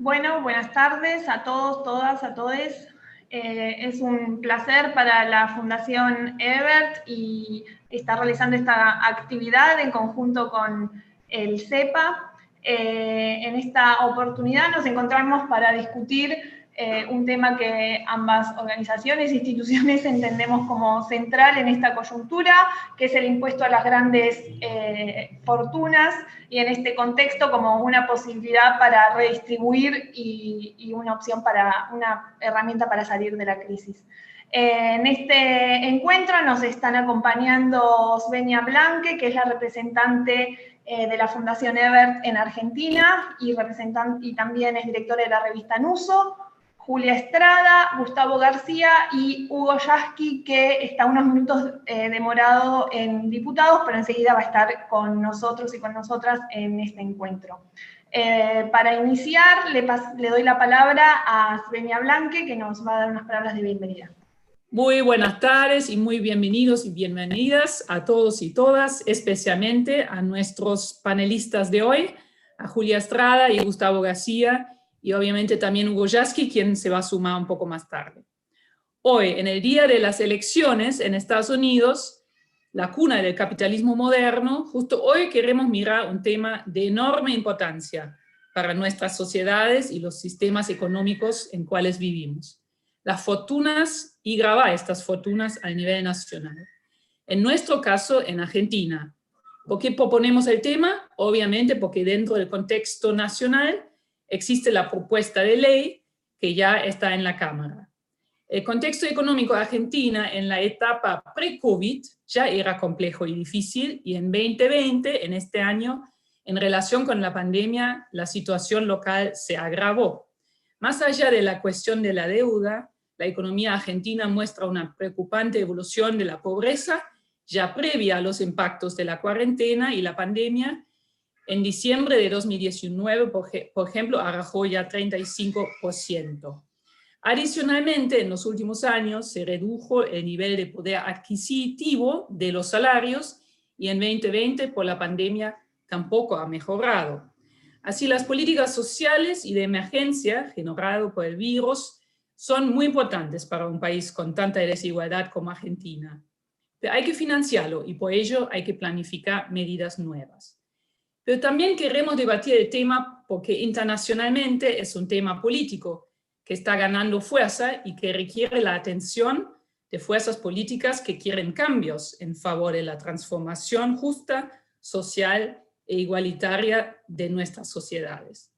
Bueno, buenas tardes a todos, todas, a todes. Es un placer para la Fundación Ebert y estar realizando esta actividad en conjunto con el CEPA. En esta oportunidad nos encontramos para discutir un tema que ambas organizaciones e instituciones entendemos como central en esta coyuntura, que es el impuesto a las grandes fortunas, y en este contexto como una posibilidad para redistribuir y una opción para, una herramienta para salir de la crisis. En este encuentro nos están acompañando Svenja Blanke, que es la representante de la Fundación Ebert en Argentina y también es directora de la revista Nuso, Julia Estrada, Gustavo García y Hugo Yasky, que está unos minutos demorado en diputados, pero enseguida va a estar con nosotros y con nosotras en este encuentro. Para iniciar, le doy la palabra a Svenja Blanke, que nos va a dar unas palabras de bienvenida. Muy buenas tardes y muy bienvenidos y bienvenidas a todos y todas, especialmente a nuestros panelistas de hoy, a Julia Estrada y Gustavo García, y obviamente también Hugo Yasky, quien se va a sumar un poco más tarde. Hoy, en el día de las elecciones en Estados Unidos, la cuna del capitalismo moderno, justo hoy queremos mirar un tema de enorme importancia para nuestras sociedades y los sistemas económicos en cuales vivimos. Las fortunas y grabar estas fortunas a nivel nacional. En nuestro caso, en Argentina. ¿Por qué proponemos el tema? Obviamente porque dentro del contexto nacional existe la propuesta de ley que ya está en la Cámara. El contexto económico de Argentina en la etapa pre-COVID ya era complejo y difícil, y en 2020, en este año, en relación con la pandemia, la situación local se agravó. Más allá de la cuestión de la deuda, la economía argentina muestra una preocupante evolución de la pobreza ya previa a los impactos de la cuarentena y la pandemia. En diciembre de 2019, por ejemplo, arrojó ya 35%. Adicionalmente, en los últimos años se redujo el nivel de poder adquisitivo de los salarios y en 2020, por la pandemia, tampoco ha mejorado. Así, las políticas sociales y de emergencia generadas por el virus son muy importantes para un país con tanta desigualdad como Argentina. Pero hay que financiarlo y por ello hay que planificar medidas nuevas. Pero también queremos debatir el tema porque internacionalmente es un tema político que está ganando fuerza y que requiere la atención de fuerzas políticas que quieren cambios en favor de la transformación justa, social e igualitaria de nuestras sociedades.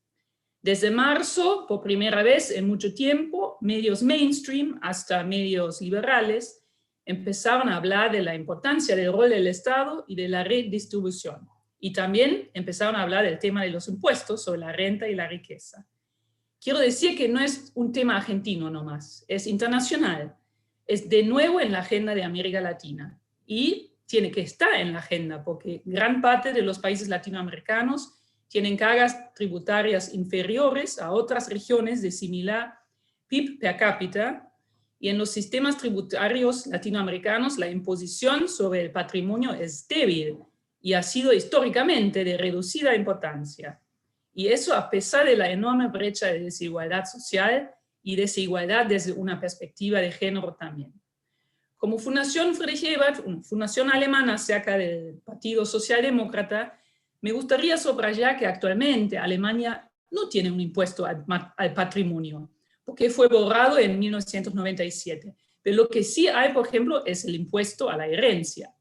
Desde marzo, por primera vez en mucho tiempo, medios mainstream hasta medios liberales empezaron a hablar de la importancia del rol del Estado y de la redistribución. Y también empezaron a hablar del tema de los impuestos sobre la renta y la riqueza. Quiero decir que no es un tema argentino nomás, es internacional. Es de nuevo en la agenda de América Latina. Y tiene que estar en la agenda porque gran parte de los países latinoamericanos tienen cargas tributarias inferiores a otras regiones de similar PIB per cápita, y en los sistemas tributarios latinoamericanos la imposición sobre el patrimonio es débil y ha sido históricamente de reducida importancia. Y eso a pesar de la enorme brecha de desigualdad social y desigualdad desde una perspectiva de género también. Como Fundación Friedrich Ebert, una fundación alemana cerca del Partido Socialdemócrata, me gustaría subrayar que actualmente Alemania no tiene un impuesto al patrimonio, porque fue borrado en 1997. Pero lo que sí hay, por ejemplo, es el impuesto a la herencia.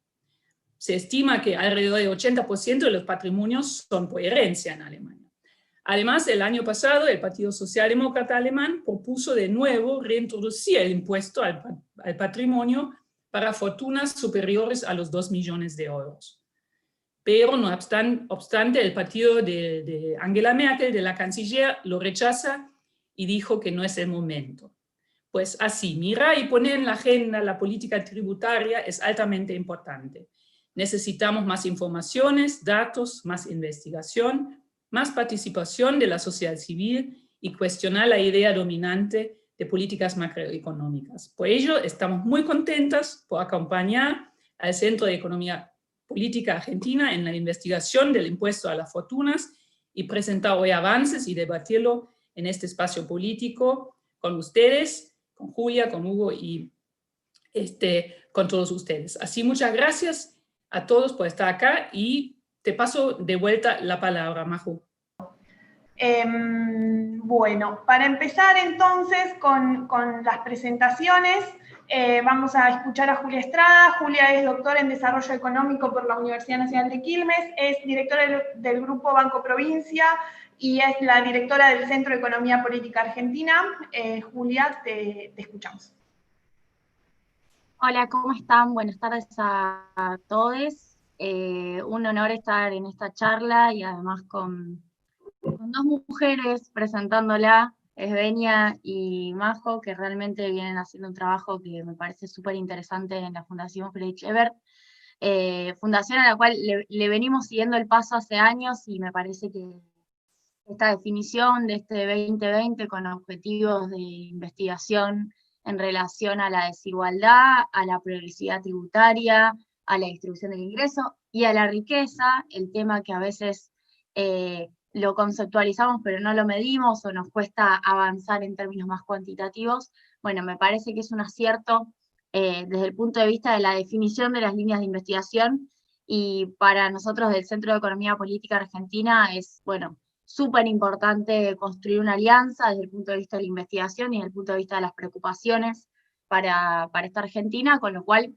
Se estima que alrededor del 80% de los patrimonios son por herencia en Alemania. Además, el año pasado, el Partido Socialdemócrata alemán propuso de nuevo reintroducir el impuesto al patrimonio para fortunas superiores a los 2 millones de euros. Pero no obstante, el partido de Angela Merkel, de la canciller, lo rechaza y dijo que no es el momento. Pues así, mirar y poner en la agenda la política tributaria es altamente importante. Necesitamos más informaciones, datos, más investigación, más participación de la sociedad civil y cuestionar la idea dominante de políticas macroeconómicas. Por ello, estamos muy contentas por acompañar al Centro de Economía Política Argentina en la investigación del impuesto a las fortunas y presentar hoy avances y debatirlo en este espacio político con ustedes, con Julia, con Hugo y con todos ustedes. Así, muchas gracias a todos por estar acá y te paso de vuelta la palabra, Majo. Bueno, para empezar entonces con las presentaciones, vamos a escuchar a Julia Estrada. Julia es doctora en Desarrollo Económico por la Universidad Nacional de Quilmes, es directora del Grupo Banco Provincia y es la directora del Centro de Economía Política Argentina. Julia, te escuchamos. Hola, ¿cómo están? Buenas tardes a todos. Un honor estar en esta charla y además con dos mujeres presentándola, Esvenia y Majo, que realmente vienen haciendo un trabajo que me parece súper interesante en la Fundación Friedrich Ebert, fundación a la cual le venimos siguiendo el paso hace años, y me parece que esta definición de este 2020 con objetivos de investigación en relación a la desigualdad, a la progresividad tributaria, a la distribución del ingreso y a la riqueza, el tema que a veces lo conceptualizamos pero no lo medimos o nos cuesta avanzar en términos más cuantitativos. Bueno, me parece que es un acierto desde el punto de vista de la definición de las líneas de investigación, y para nosotros del Centro de Economía Política Argentina es, bueno, súper importante construir una alianza desde el punto de vista de la investigación y desde el punto de vista de las preocupaciones para esta Argentina, con lo cual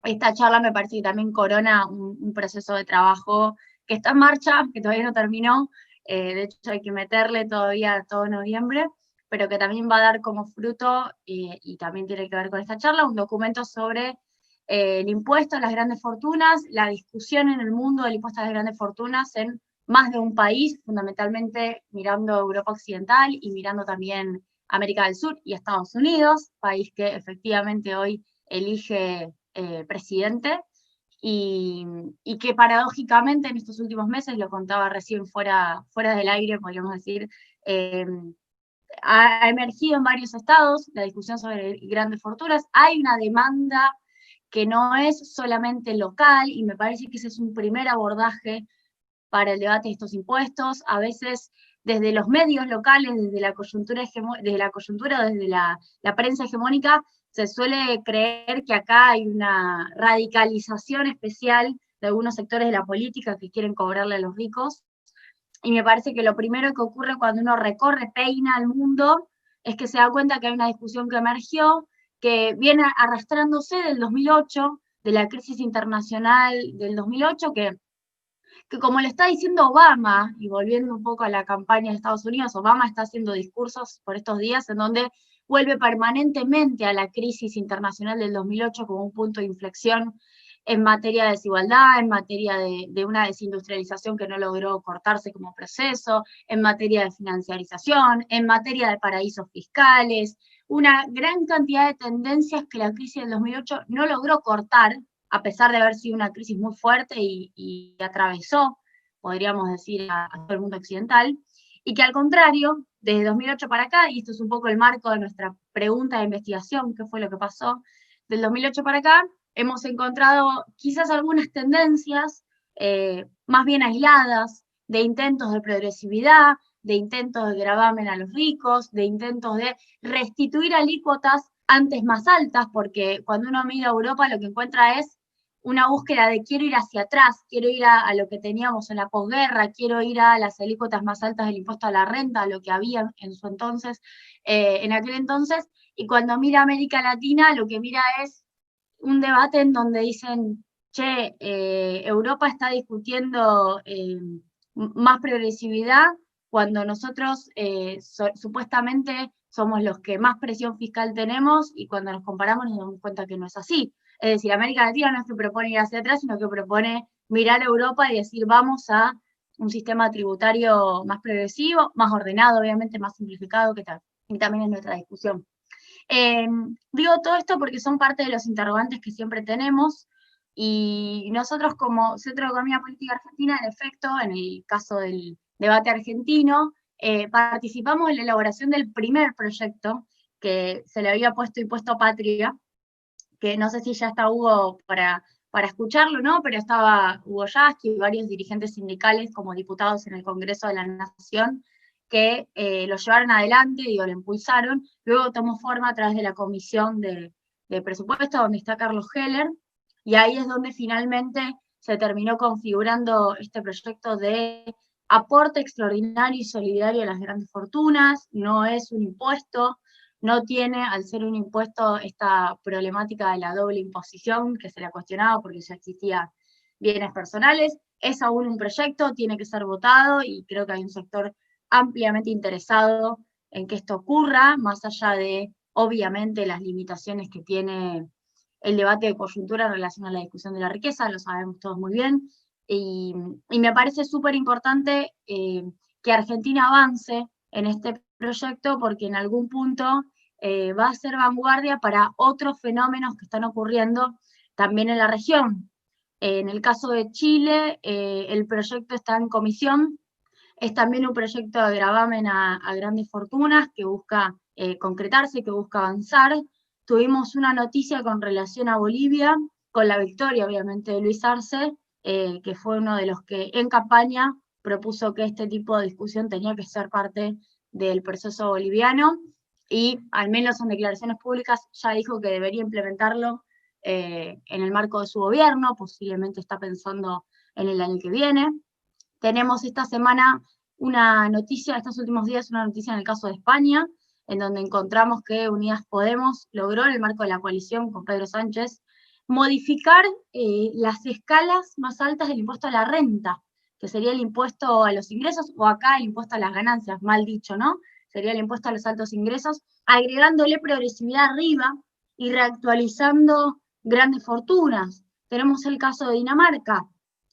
esta charla me parece que también corona un proceso de trabajo que está en marcha, que todavía no terminó, de hecho hay que meterle todavía todo noviembre, pero que también va a dar como fruto, y también tiene que ver con esta charla, un documento sobre el impuesto a las grandes fortunas, la discusión en el mundo del impuesto a las grandes fortunas en más de un país, fundamentalmente mirando Europa Occidental y mirando también América del Sur y Estados Unidos, país que efectivamente hoy elige presidente, y que paradójicamente en estos últimos meses, lo contaba recién fuera del aire, podríamos decir, ha emergido en varios estados la discusión sobre grandes fortunas. Hay una demanda que no es solamente local, y me parece que ese es un primer abordaje para el debate de estos impuestos. A veces desde los medios locales, desde la coyuntura, desde la prensa hegemónica, se suele creer que acá hay una radicalización especial de algunos sectores de la política que quieren cobrarle a los ricos, y me parece que lo primero que ocurre cuando uno recorre, peina al mundo, es que se da cuenta que hay una discusión que emergió, que viene arrastrándose del 2008, de la crisis internacional del 2008, que como le está diciendo Obama, y volviendo un poco a la campaña de Estados Unidos, Obama está haciendo discursos por estos días en donde vuelve permanentemente a la crisis internacional del 2008 como un punto de inflexión en materia de desigualdad, en materia de una desindustrialización que no logró cortarse como proceso, en materia de financiarización, en materia de paraísos fiscales, una gran cantidad de tendencias que la crisis del 2008 no logró cortar, a pesar de haber sido una crisis muy fuerte y atravesó, podríamos decir, a todo el mundo occidental, y que al contrario, desde 2008 para acá, y esto es un poco el marco de nuestra pregunta de investigación, ¿qué fue lo que pasó? Del 2008 para acá, hemos encontrado quizás algunas tendencias más bien aisladas, de intentos de progresividad, de intentos de gravamen a los ricos, de intentos de restituir alícuotas antes más altas, porque cuando uno mira a Europa lo que encuentra es una búsqueda de quiero ir hacia atrás, quiero ir a lo que teníamos en la posguerra, quiero ir a las alícuotas más altas del impuesto a la renta, a lo que había en su entonces, en aquel entonces, y cuando mira América Latina lo que mira es un debate en donde dicen, che, Europa está discutiendo más progresividad cuando nosotros supuestamente somos los que más presión fiscal tenemos, y cuando nos comparamos nos damos cuenta que no es así. Es decir, América Latina no es que propone ir hacia atrás, sino que propone mirar a Europa y decir, vamos a un sistema tributario más progresivo, más ordenado, obviamente más simplificado, que también es nuestra discusión. Digo todo esto porque son parte de los interrogantes que siempre tenemos, y nosotros como Centro de Economía Política Argentina, en efecto, en el caso del debate argentino, participamos en la elaboración del primer proyecto que se le había puesto Patria, que no sé si ya está Hugo para escucharlo, ¿no? Pero estaba Hugo Yasky y varios dirigentes sindicales como diputados en el Congreso de la Nación, que lo llevaron adelante, digo, lo impulsaron, luego tomó forma a través de la comisión de presupuesto, donde está Carlos Heller, y ahí es donde finalmente se terminó configurando este proyecto de aporte extraordinario y solidario a las grandes fortunas. No es un impuesto, no tiene, al ser un impuesto, esta problemática de la doble imposición, que se la cuestionaba porque ya existía bienes personales. Es aún un proyecto, tiene que ser votado, y creo que hay un sector ampliamente interesado en que esto ocurra, más allá de, obviamente, las limitaciones que tiene el debate de coyuntura en relación a la discusión de la riqueza, lo sabemos todos muy bien, y me parece súper importante que Argentina avance en este proyecto, porque en algún punto va a ser vanguardia para otros fenómenos que están ocurriendo también en la región. En el caso de Chile, el proyecto está en comisión, es también un proyecto de gravamen a grandes fortunas que busca concretarse, que busca avanzar. Tuvimos una noticia con relación a Bolivia, con la victoria, obviamente, de Luis Arce, que fue uno de los que en campaña propuso que este tipo de discusión tenía que ser parte del proceso boliviano, y al menos en declaraciones públicas ya dijo que debería implementarlo en el marco de su gobierno, posiblemente está pensando en el año que viene. Tenemos esta semana una noticia, estos últimos días, una noticia en el caso de España, en donde encontramos que Unidas Podemos logró, en el marco de la coalición con Pedro Sánchez, modificar las escalas más altas del impuesto a la renta, que sería el impuesto a los ingresos, o acá el impuesto a las ganancias, mal dicho, ¿no? Sería el impuesto a los altos ingresos, agregándole progresividad arriba y reactualizando grandes fortunas. Tenemos el caso de Dinamarca,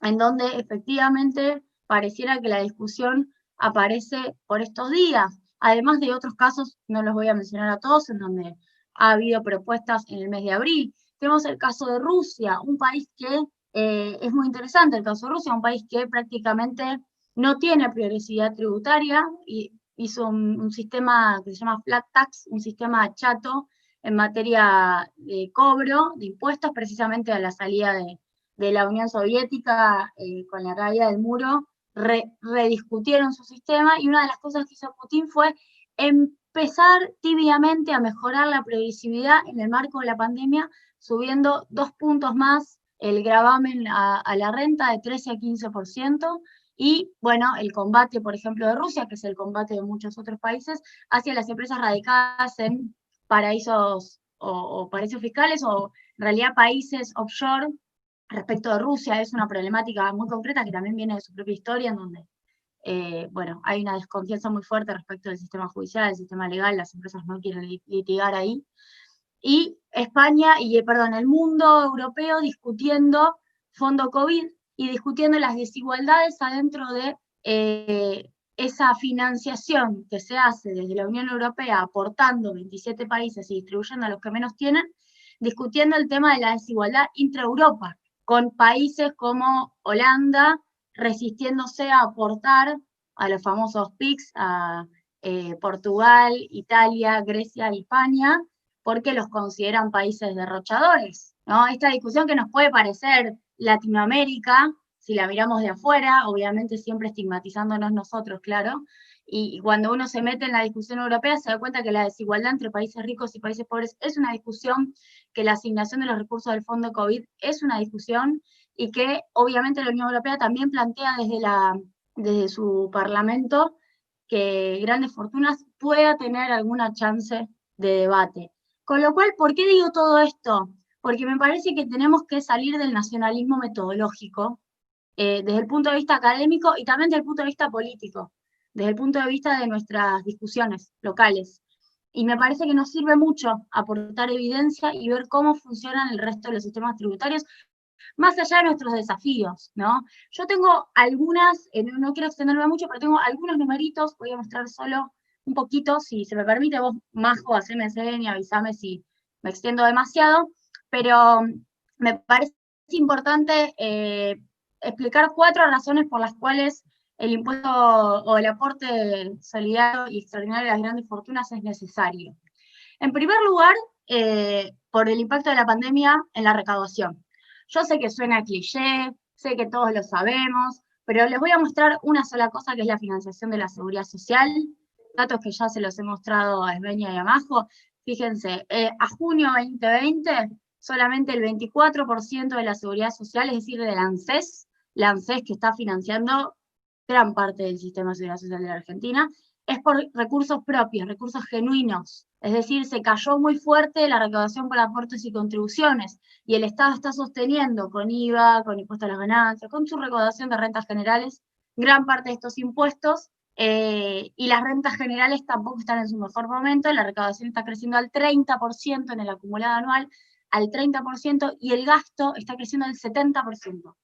en donde efectivamente pareciera que la discusión aparece por estos días, además de otros casos, no los voy a mencionar a todos, en donde ha habido propuestas en el mes de abril. Tenemos el caso de Rusia, un país que es muy interesante, el caso de Rusia, un país que prácticamente no tiene progresividad tributaria, y hizo un sistema que se llama flat tax, un sistema chato en materia de cobro de impuestos, precisamente a la salida de la Unión Soviética, con la caída del muro, rediscutieron su sistema, y una de las cosas que hizo Putin fue empezar tibiamente a mejorar la progresividad en el marco de la pandemia, subiendo 2 puntos más el gravamen a la renta de 13 a 15%, y bueno, el combate, por ejemplo, de Rusia, que es el combate de muchos otros países, hacia las empresas radicadas en paraísos o paraísos fiscales, o en realidad países offshore. Respecto de Rusia, es una problemática muy concreta que también viene de su propia historia, en donde bueno, hay una desconfianza muy fuerte respecto del sistema judicial, del sistema legal, las empresas no quieren litigar ahí. Y España, perdón, el mundo europeo discutiendo fondo COVID y discutiendo las desigualdades adentro de esa financiación que se hace desde la Unión Europea, aportando 27 países y distribuyendo a los que menos tienen, discutiendo el tema de la desigualdad intra-Europa, con países como Holanda resistiéndose a aportar a los famosos PIGS, a Portugal, Italia, Grecia y España, porque los consideran países derrochadores, ¿no? Esta discusión que nos puede parecer Latinoamérica, si la miramos de afuera, obviamente siempre estigmatizándonos nosotros, claro, y cuando uno se mete en la discusión europea se da cuenta que la desigualdad entre países ricos y países pobres es una discusión, que la asignación de los recursos del fondo COVID es una discusión, y que obviamente la Unión Europea también plantea desde su Parlamento que grandes fortunas pueda tener alguna chance de debate. Con lo cual, ¿por qué digo todo esto? Porque me parece que tenemos que salir del nacionalismo metodológico, desde el punto de vista académico y también desde el punto de vista político, desde el punto de vista de nuestras discusiones locales. Y me parece que nos sirve mucho aportar evidencia y ver cómo funcionan el resto de los sistemas tributarios, más allá de nuestros desafíos, ¿no? Yo tengo algunas, no quiero extenderme mucho, pero tengo algunos numeritos, voy a mostrar solo un poquito, si se me permite. Vos, Majo, haceme seña, avísame si me extiendo demasiado, pero me parece importante explicar 4 razones por las cuales el impuesto o el aporte solidario y extraordinario de las grandes fortunas es necesario. En primer lugar, por el impacto de la pandemia en la recaudación. Yo sé que suena cliché, sé que todos lo sabemos, pero les voy a mostrar una sola cosa, que es la financiación de la seguridad social, datos que ya se los he mostrado a Esbeña y a Majo. Fíjense, a junio 2020, solamente el 24% de la seguridad social, es decir, de la ANSES que está financiando gran parte del sistema de seguridad social de la Argentina, es por recursos propios, recursos genuinos. Es decir, se cayó muy fuerte la recaudación por aportes y contribuciones, y el Estado está sosteniendo con IVA, con impuesto a las ganancias, con su recaudación de rentas generales, gran parte de estos impuestos, y las rentas generales tampoco están en su mejor momento, la recaudación está creciendo al 30% en el acumulado anual, al 30%, y el gasto está creciendo al 70%.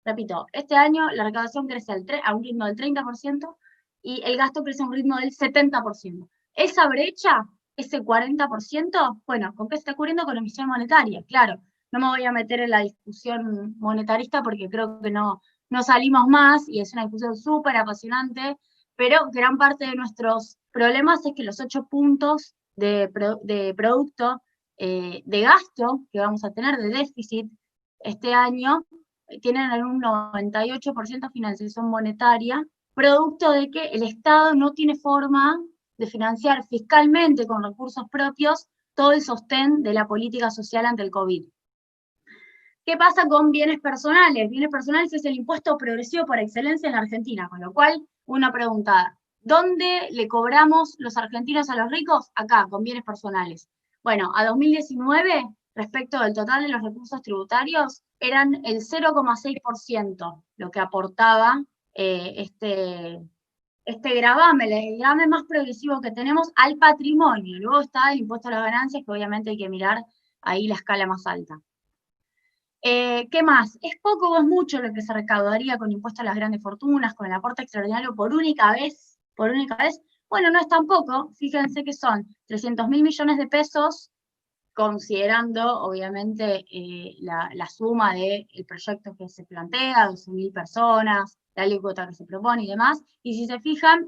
Repito, este año la recaudación crece a un ritmo del 30%, y el gasto crece a un ritmo del 70%. Esa brecha, ese 40%, bueno, ¿con qué se está cubriendo? Con emisión monetaria, claro. No me voy a meter en la discusión monetarista porque creo que no salimos más, y es una discusión súper apasionante, pero gran parte de nuestros problemas es que los 8 puntos de producto, de gasto que vamos a tener, de déficit este año, tienen un 98% financiación monetaria, producto de que el Estado no tiene forma de financiar fiscalmente con recursos propios todo el sostén de la política social ante el COVID. ¿Qué pasa con bienes personales? Bienes personales es el impuesto progresivo por excelencia en la Argentina, con lo cual, una pregunta, ¿dónde le cobramos los argentinos a los ricos? Acá, con bienes personales. Bueno, a 2019, respecto del total de los recursos tributarios, eran el 0,6% lo que aportaba este gravamen, el gravamen más progresivo que tenemos al patrimonio. Luego está el impuesto a las ganancias, que obviamente hay que mirar ahí la escala más alta. ¿Qué más? ¿Es poco o es mucho lo que se recaudaría con impuesto a las grandes fortunas, con el aporte extraordinario por única vez? Bueno, no es tan poco. Fíjense que son 300.000 millones de pesos, considerando, obviamente, la suma del proyecto que se plantea, 12.000 personas, la alícuota que se propone y demás. Y si se fijan,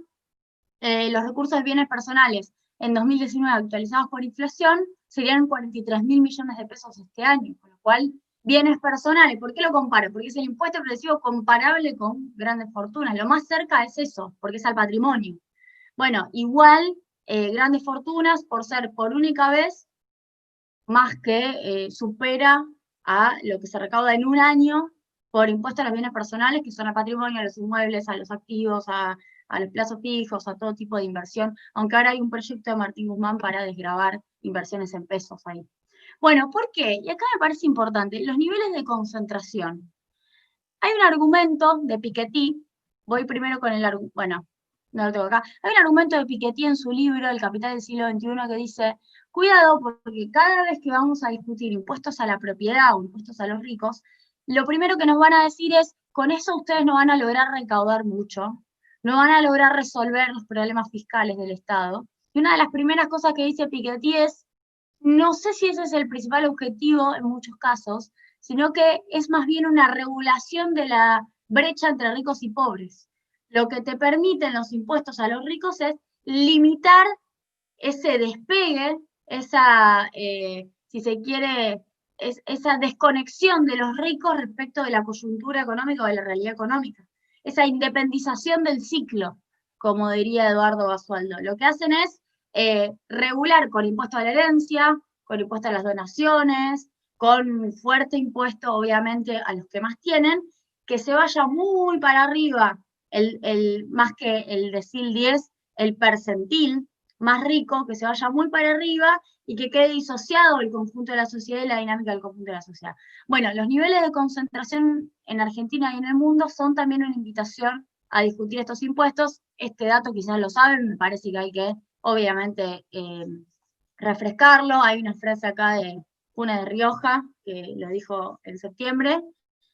los recursos de bienes personales en 2019 actualizados por inflación serían 43.000 millones de pesos este año, con lo cual, bienes personales, ¿por qué lo comparo? Porque es el impuesto progresivo comparable con grandes fortunas, lo más cerca es eso, porque es al patrimonio. Bueno, igual, grandes fortunas, por ser por única vez, más que supera a lo que se recauda en un año por impuesto a los bienes personales, que son al patrimonio, a los inmuebles, a los activos, a los plazos fijos, a todo tipo de inversión, aunque ahora hay un proyecto de Martín Guzmán para desgravar inversiones en pesos ahí. Bueno, ¿por qué? Y acá me parece importante, los niveles de concentración. Hay un argumento de Piketty, voy primero con el argumento, bueno, no lo tengo acá. Hay un argumento de Piketty en su libro El Capital del siglo XXI que dice, cuidado porque cada vez que vamos a discutir impuestos a la propiedad o impuestos a los ricos, lo primero que nos van a decir es, con eso ustedes no van a lograr recaudar mucho, no van a lograr resolver los problemas fiscales del Estado. Y una de las primeras cosas que dice Piketty es, no sé si ese es el principal objetivo en muchos casos, sino que es más bien una regulación de la brecha entre ricos y pobres. Lo que te permiten los impuestos a los ricos es limitar ese despegue, esa, si se quiere, esa desconexión de los ricos respecto de la coyuntura económica o de la realidad económica. Esa independización del ciclo, como diría Eduardo Basualdo. Lo que hacen es regular con impuesto a la herencia, con impuesto a las donaciones, con fuerte impuesto, obviamente, a los que más tienen, que se vaya muy para arriba, más que el decil 10, el percentil más rico, que se vaya muy para arriba y que quede disociado el conjunto de la sociedad y la dinámica del conjunto de la sociedad. Bueno, los niveles de concentración en Argentina y en el mundo son también una invitación a discutir estos impuestos. Este dato quizás lo saben, me parece que hay que, obviamente, refrescarlo. Hay una frase acá de Funes de Rioja, que lo dijo en septiembre,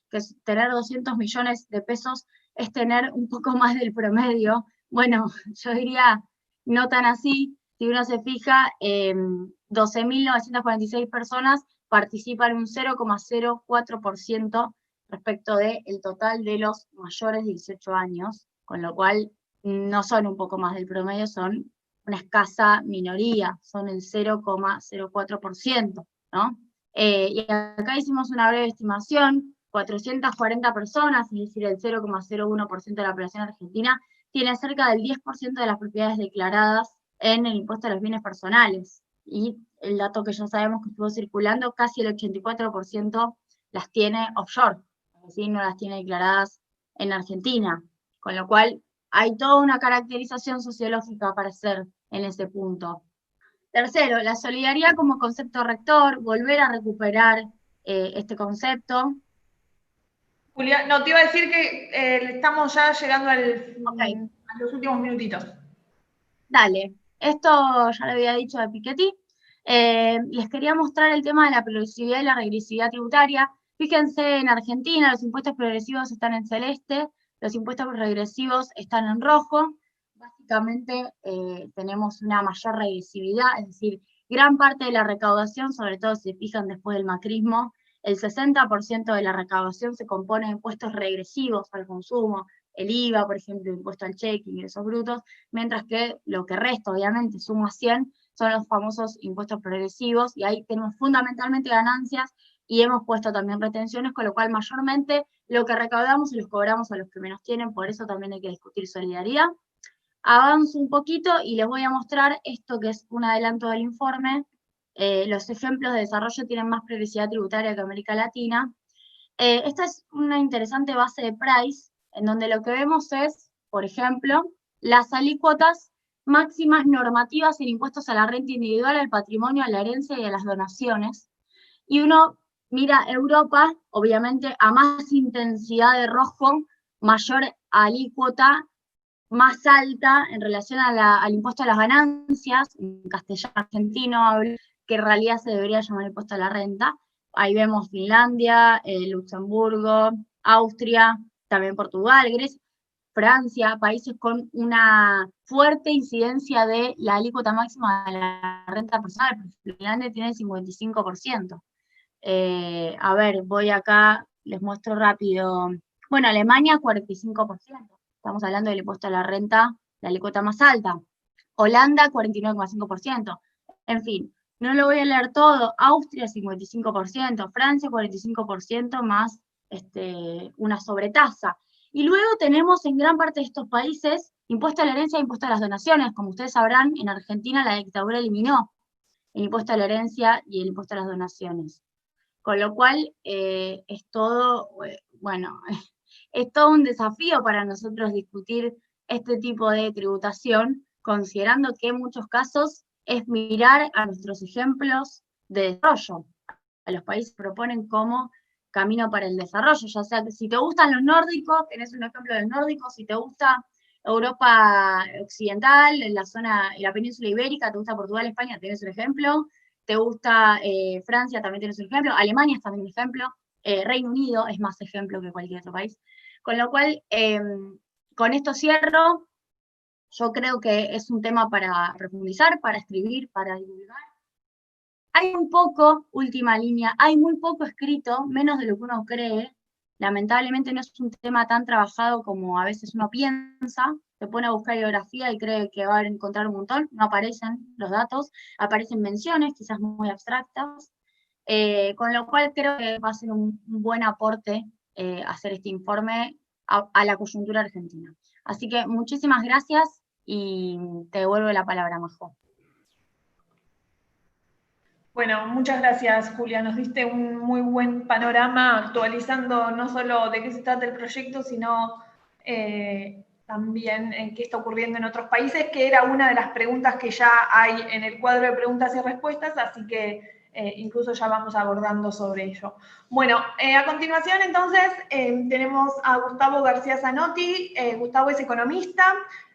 que es tener 200 millones de pesos es tener un poco más del promedio. Bueno, yo diría no tan así. Si uno se fija, 12.946 personas participan un 0,04% respecto del total de los mayores de 18 años, con lo cual no son un poco más del promedio, son una escasa minoría, son el 0,04%, ¿no? Y acá hicimos una breve estimación, 440 personas, es decir, el 0,01% de la población argentina, tiene cerca del 10% de las propiedades declaradas en el impuesto a los bienes personales. Y el dato que ya sabemos que estuvo circulando, casi el 84% las tiene offshore, es decir, no las tiene declaradas en Argentina. Con lo cual, hay toda una caracterización sociológica para hacer en ese punto. Tercero, la solidaridad como concepto rector, volver a recuperar este concepto. Julia, no, te iba a decir que estamos ya llegando a los últimos minutitos. Dale, esto ya lo había dicho de Piketty. Les quería mostrar el tema de la progresividad y la regresividad tributaria. Fíjense, en Argentina los impuestos progresivos están en celeste, los impuestos regresivos están en rojo. Básicamente tenemos una mayor regresividad, es decir, gran parte de la recaudación, sobre todo si se fijan después del macrismo, el 60% de la recaudación se compone de impuestos regresivos al consumo, el IVA, por ejemplo, el impuesto al cheque, ingresos brutos, mientras que lo que resta, obviamente, suma 100, son los famosos impuestos progresivos, y ahí tenemos fundamentalmente ganancias, y hemos puesto también retenciones, con lo cual mayormente lo que recaudamos se los cobramos a los que menos tienen, por eso también hay que discutir solidaridad. Avanzo un poquito y les voy a mostrar esto que es un adelanto del informe. Los ejemplos de desarrollo tienen más progresividad tributaria que América Latina. Esta es una interesante base de Price, en donde lo que vemos es, por ejemplo, las alícuotas máximas normativas en impuestos a la renta individual, al patrimonio, a la herencia y a las donaciones. Y uno mira Europa, obviamente a más intensidad de rojo, mayor alícuota, más alta en relación al impuesto a las ganancias, en castellano argentino, que en realidad se debería llamar impuesto a la renta. Ahí vemos Finlandia, Luxemburgo, Austria, también Portugal, Grecia, Francia, países con una fuerte incidencia de la alícuota máxima de la renta personal. Finlandia tiene el 55%. A ver, voy acá, les muestro rápido. Bueno, Alemania 45%. Estamos hablando del impuesto a la renta, la alícuota más alta. Holanda 49,5%. En fin, no lo voy a leer todo. Austria 55%, Francia 45% más una sobretasa. Y luego tenemos en gran parte de estos países impuesto a la herencia e impuesto a las donaciones. Como ustedes sabrán, en Argentina la dictadura eliminó el impuesto a la herencia y el impuesto a las donaciones. Con lo cual es todo, bueno, es todo un desafío para nosotros discutir este tipo de tributación, considerando que en muchos casos es mirar a nuestros ejemplos de desarrollo. A los países proponen como camino para el desarrollo, ya sea que si te gustan los nórdicos, tenés un ejemplo del nórdico, si te gusta Europa occidental, en la zona, en la península ibérica, te gusta Portugal, España, tenés un ejemplo, te gusta Francia, también tienes un ejemplo, Alemania es también un ejemplo, Reino Unido es más ejemplo que cualquier otro país. Con lo cual, con esto cierro. Yo creo que es un tema para profundizar, para escribir, para divulgar. Hay muy poco, última línea, hay muy poco escrito, menos de lo que uno cree. Lamentablemente no es un tema tan trabajado como a veces uno piensa. Se pone a buscar bibliografía y cree que va a encontrar un montón. No aparecen los datos, aparecen menciones, quizás muy abstractas. Con lo cual creo que va a ser un buen aporte hacer este informe a la coyuntura argentina. Así que muchísimas gracias y te devuelvo la palabra, Majo. Bueno, muchas gracias, Julia. Nos diste un muy buen panorama actualizando no solo de qué se trata el proyecto, sino también en qué está ocurriendo en otros países, que era una de las preguntas que ya hay en el cuadro de preguntas y respuestas, así que incluso ya vamos abordando sobre ello. Bueno, a continuación entonces tenemos a Gustavo García Zanotti. Gustavo es economista,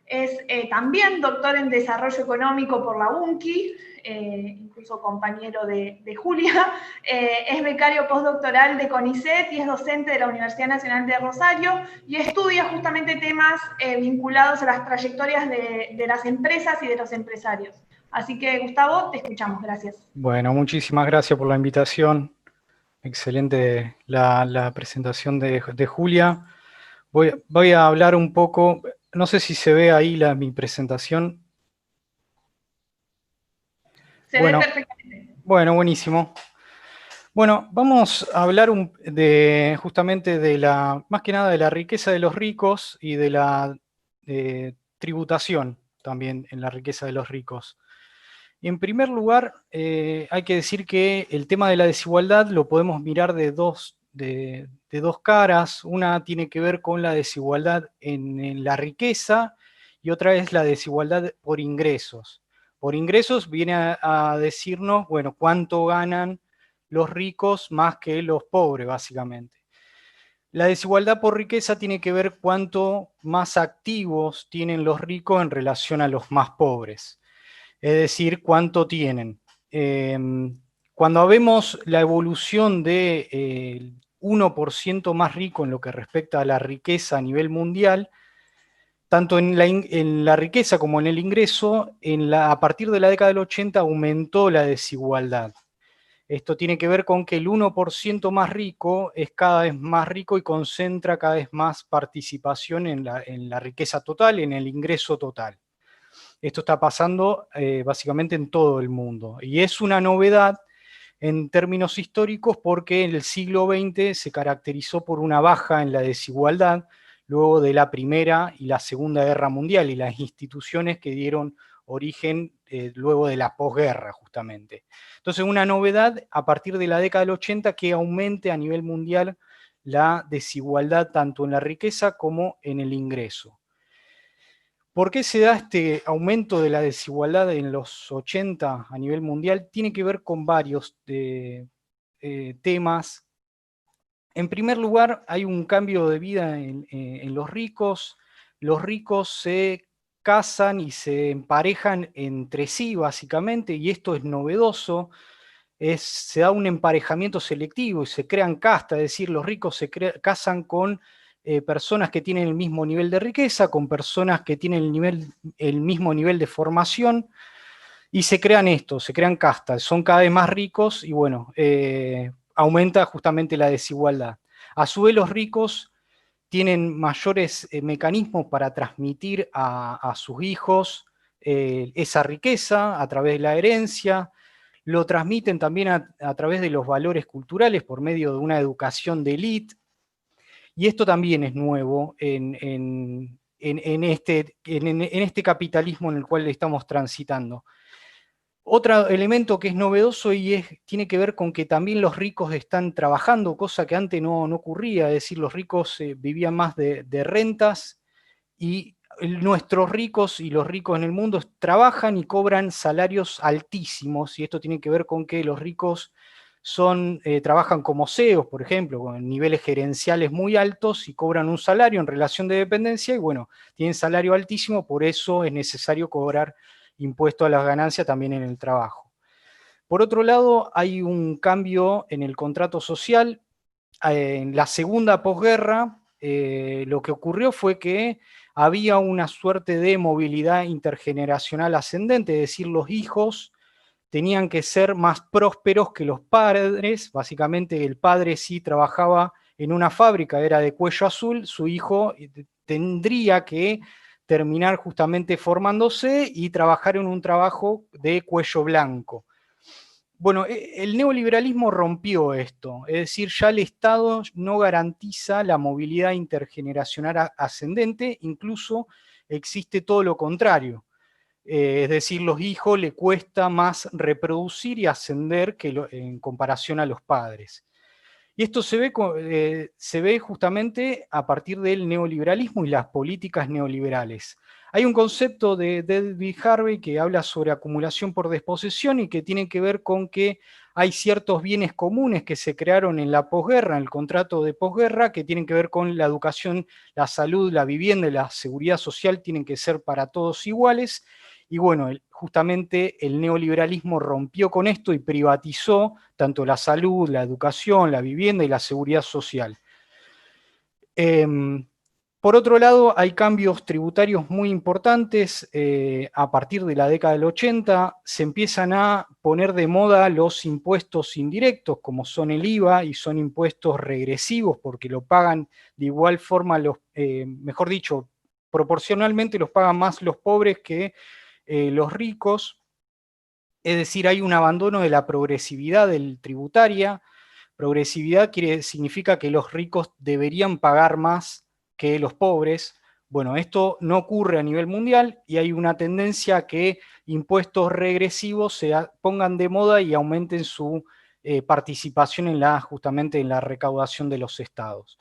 es también doctor en Desarrollo Económico por la UNCI, incluso compañero de Julia, es becario postdoctoral de CONICET y es docente de la Universidad Nacional de Rosario y estudia justamente temas vinculados a las trayectorias de las empresas y de los empresarios. Así que, Gustavo, te escuchamos. Gracias. Bueno, muchísimas gracias por la invitación. Excelente la presentación de Julia. Voy a hablar un poco, no sé si se ve ahí mi presentación. Se ve perfectamente. Bueno, buenísimo. Bueno, vamos a hablar justamente más que nada de la riqueza de los ricos y de la tributación también en la riqueza de los ricos. En primer lugar, hay que decir que el tema de la desigualdad lo podemos mirar de dos caras. Una tiene que ver con la desigualdad en la riqueza y otra es la desigualdad por ingresos. Por ingresos viene a decirnos, bueno, cuánto ganan los ricos más que los pobres, básicamente. La desigualdad por riqueza tiene que ver cuánto más activos tienen los ricos en relación a los más pobres. Es decir, cuánto tienen. Cuando vemos la evolución del 1% más rico en lo que respecta a la riqueza a nivel mundial, tanto en la riqueza como en el ingreso, a partir de la década del 80 aumentó la desigualdad. Esto tiene que ver con que el 1% más rico es cada vez más rico y concentra cada vez más participación en la riqueza total, en el ingreso total. Esto está pasando básicamente en todo el mundo. Y es una novedad en términos históricos porque en el siglo XX se caracterizó por una baja en la desigualdad luego de la Primera y la Segunda Guerra Mundial y las instituciones que dieron origen luego de la posguerra, justamente. Entonces, una novedad a partir de la década del 80 que aumente a nivel mundial la desigualdad tanto en la riqueza como en el ingreso. ¿Por qué se da este aumento de la desigualdad en los 80 a nivel mundial? Tiene que ver con varios temas. En primer lugar, hay un cambio de vida en los ricos. Los ricos se casan y se emparejan entre sí, básicamente, y esto es novedoso. Se da un emparejamiento selectivo y se crean castas, es decir, los ricos se casan con personas que tienen el mismo nivel de riqueza, con personas que tienen el mismo nivel de formación, y se crean castas, son cada vez más ricos y bueno, aumenta justamente la desigualdad. A su vez, los ricos tienen mayores mecanismos para transmitir a sus hijos esa riqueza a través de la herencia, lo transmiten también a través de los valores culturales por medio de una educación de élite, y esto también es nuevo en este capitalismo en el cual estamos transitando. Otro elemento que es novedoso tiene que ver con que también los ricos están trabajando, cosa que antes no ocurría, es decir, los ricos vivían más de rentas y nuestros ricos y los ricos en el mundo trabajan y cobran salarios altísimos, y esto tiene que ver con que los ricos trabajan como CEOs, por ejemplo, con niveles gerenciales muy altos y cobran un salario en relación de dependencia y bueno, tienen salario altísimo, por eso es necesario cobrar impuesto a las ganancias también en el trabajo. Por otro lado, hay un cambio en el contrato social. En la segunda posguerra, lo que ocurrió fue que había una suerte de movilidad intergeneracional ascendente, es decir, los hijos tenían que ser más prósperos que los padres. Básicamente el padre sí trabajaba en una fábrica, era de cuello azul, su hijo tendría que terminar justamente formándose y trabajar en un trabajo de cuello blanco. Bueno, el neoliberalismo rompió esto, es decir, ya el Estado no garantiza la movilidad intergeneracional ascendente, incluso existe todo lo contrario. Es decir, los hijos le cuesta más reproducir y ascender en comparación a los padres. Y esto se ve justamente a partir del neoliberalismo y las políticas neoliberales. Hay un concepto de David Harvey que habla sobre acumulación por desposesión y que tiene que ver con que hay ciertos bienes comunes que se crearon en la posguerra, en el contrato de posguerra, que tienen que ver con la educación, la salud, la vivienda y la seguridad social, tienen que ser para todos iguales. Y bueno, justamente el neoliberalismo rompió con esto y privatizó tanto la salud, la educación, la vivienda y la seguridad social. Por otro lado, hay cambios tributarios muy importantes. A partir de la década del 80 se empiezan a poner de moda los impuestos indirectos, como son el IVA, y son impuestos regresivos porque lo pagan de igual forma, mejor dicho, proporcionalmente los pagan más los pobres que los ricos. Es decir, hay un abandono de la progresividad tributaria. progresividad significa que los ricos deberían pagar más que los pobres. Bueno, esto no ocurre a nivel mundial y hay una tendencia a que impuestos regresivos se pongan de moda y aumenten su participación justamente en la recaudación de los estados.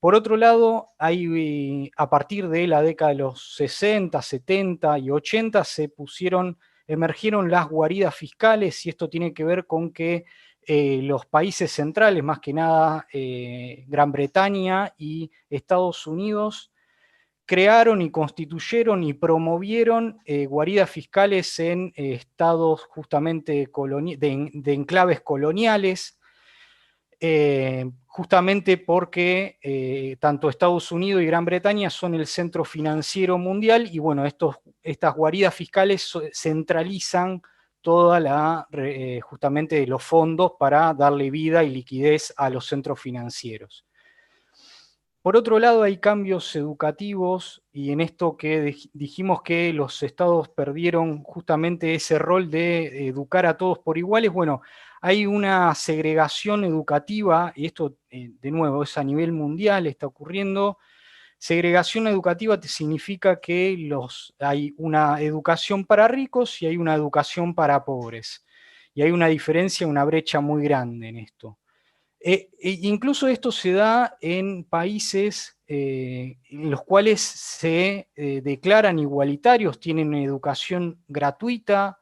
Por otro lado, a partir de la década de los 60, 70 y 80 emergieron las guaridas fiscales, y esto tiene que ver con que los países centrales, más que nada Gran Bretaña y Estados Unidos, crearon y constituyeron y promovieron guaridas fiscales en estados justamente de enclaves coloniales, justamente porque tanto Estados Unidos y Gran Bretaña son el centro financiero mundial, y bueno, estas guaridas fiscales centralizan justamente los fondos para darle vida y liquidez a los centros financieros. Por otro lado, hay cambios educativos, y en esto que dijimos que los estados perdieron justamente ese rol de educar a todos por iguales, bueno, hay una segregación educativa, y esto de nuevo es a nivel mundial, está ocurriendo. Segregación educativa significa que hay una educación para ricos y hay una educación para pobres, y hay una diferencia, una brecha muy grande en esto. Incluso esto se da en países en los cuales se declaran igualitarios, tienen educación gratuita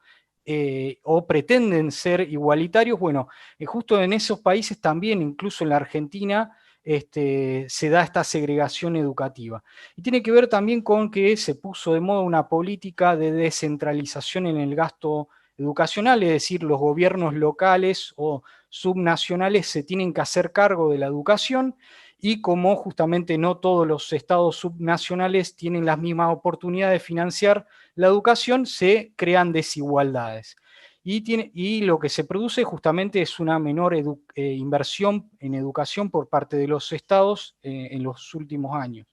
o pretenden ser igualitarios. Bueno, justo en esos países también, incluso en la Argentina, se da esta segregación educativa. Y tiene que ver también con que se puso de moda una política de descentralización en el gasto educacional, es decir, los gobiernos locales o subnacionales se tienen que hacer cargo de la educación, y como justamente no todos los estados subnacionales tienen las mismas oportunidades de financiar la educación, se crean desigualdades. Y lo que se produce justamente es una menor inversión en educación por parte de los estados en los últimos años.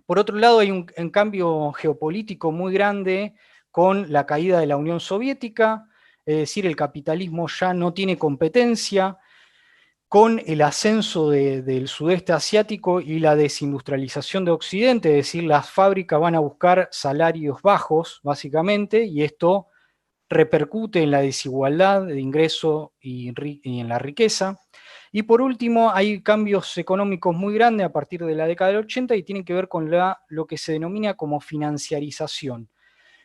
Por otro lado, hay un cambio geopolítico muy grande con la caída de la Unión Soviética, es decir, el capitalismo ya no tiene competencia, con el ascenso del sudeste asiático y la desindustrialización de Occidente, es decir, las fábricas van a buscar salarios bajos, básicamente, y esto repercute en la desigualdad de ingreso y en la riqueza. Y por último, hay cambios económicos muy grandes a partir de la década del 80 y tienen que ver con lo que se denomina como financiarización.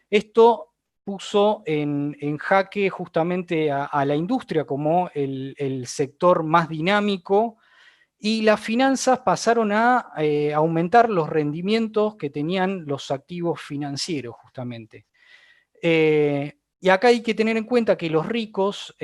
Esto puso en jaque justamente a la industria como el sector más dinámico, y las finanzas pasaron a aumentar los rendimientos que tenían los activos financieros justamente. Y acá hay que tener en cuenta que los ricos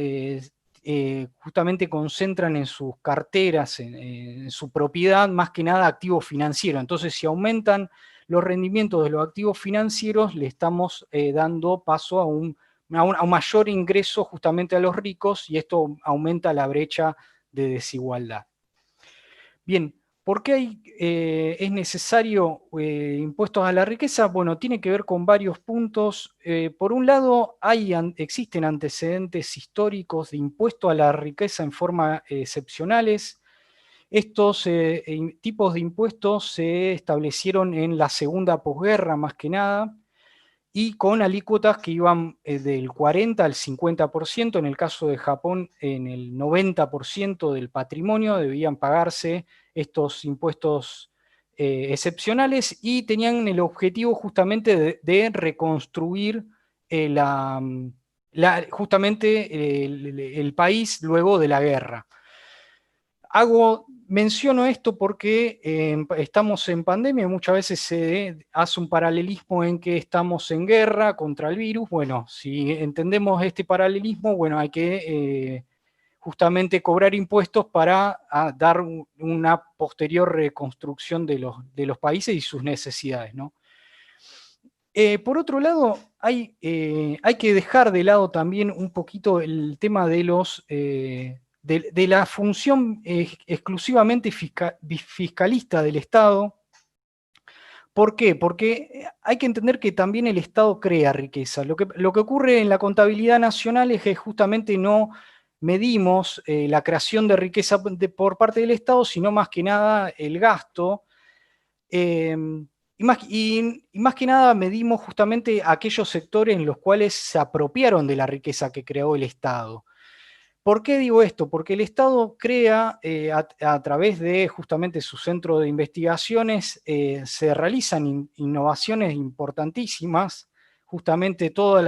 justamente concentran en sus carteras, en su propiedad, más que nada activos financieros. Entonces, si aumentan los rendimientos de los activos financieros, le estamos dando paso a un mayor ingreso justamente a los ricos, y esto aumenta la brecha de desigualdad. Bien, ¿por qué es necesario impuestos a la riqueza? Bueno, tiene que ver con varios puntos. Por un lado, existen antecedentes históricos de impuesto a la riqueza en forma excepcionales. Estos tipos de impuestos se establecieron en la segunda posguerra, más que nada, y con alícuotas que iban del 40 al 50%, en el caso de Japón, en el 90% del patrimonio debían pagarse estos impuestos excepcionales, y tenían el objetivo justamente de reconstruir justamente el país luego de la guerra. Menciono esto porque estamos en pandemia y muchas veces se hace un paralelismo en que estamos en guerra contra el virus. Bueno, si entendemos este paralelismo, bueno, hay que justamente cobrar impuestos para dar una posterior reconstrucción de los países y sus necesidades, ¿no? Por otro lado, hay que dejar de lado también un poquito el tema de de la función exclusivamente fiscalista del Estado. ¿Por qué? Porque hay que entender que también el Estado crea riqueza. Lo que ocurre en la contabilidad nacional es que justamente no medimos la creación de riqueza por parte del Estado, sino más que nada el gasto. Y más que nada medimos justamente aquellos sectores en los cuales se apropiaron de la riqueza que creó el Estado. ¿Por qué digo esto? Porque el Estado crea, a través de justamente su centro de investigaciones, se realizan innovaciones importantísimas, justamente todas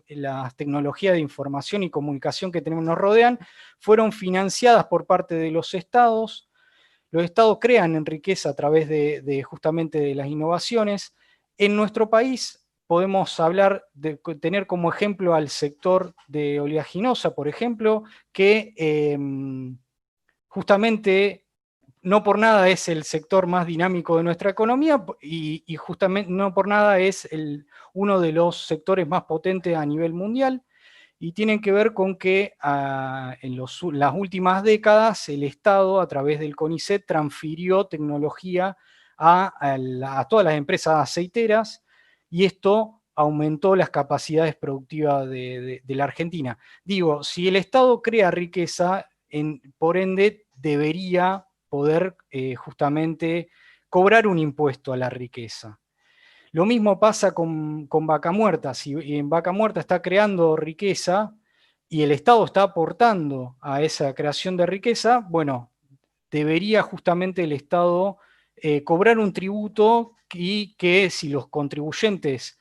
las tecnologías de información y comunicación que nos rodean, fueron financiadas por parte de los estados. Los estados crean en riqueza a través de justamente de las innovaciones. En nuestro país podemos hablar de tener como ejemplo al sector de oleaginosa, por ejemplo, que justamente no por nada es el sector más dinámico de nuestra economía y justamente no por nada es uno de los sectores más potentes a nivel mundial. Y tienen que ver con que en las últimas décadas el Estado, a través del CONICET, transfirió tecnología a todas las empresas aceiteras, y esto aumentó las capacidades productivas de la Argentina. Digo, si el Estado crea riqueza, por ende debería poder justamente cobrar un impuesto a la riqueza. Lo mismo pasa con Vaca Muerta. Si en Vaca Muerta está creando riqueza y el Estado está aportando a esa creación de riqueza, bueno, debería justamente el Estado cobrar un tributo, y que si los contribuyentes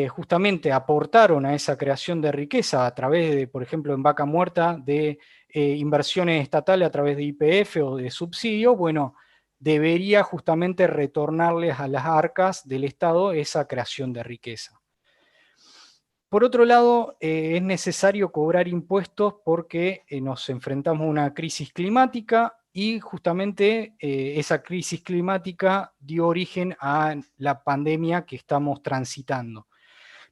justamente aportaron a esa creación de riqueza a través de, por ejemplo, en Vaca Muerta, de inversiones estatales a través de YPF o de subsidio, bueno, debería justamente retornarles a las arcas del Estado esa creación de riqueza. Por otro lado, es necesario cobrar impuestos porque nos enfrentamos a una crisis climática, y justamente esa crisis climática dio origen a la pandemia que estamos transitando.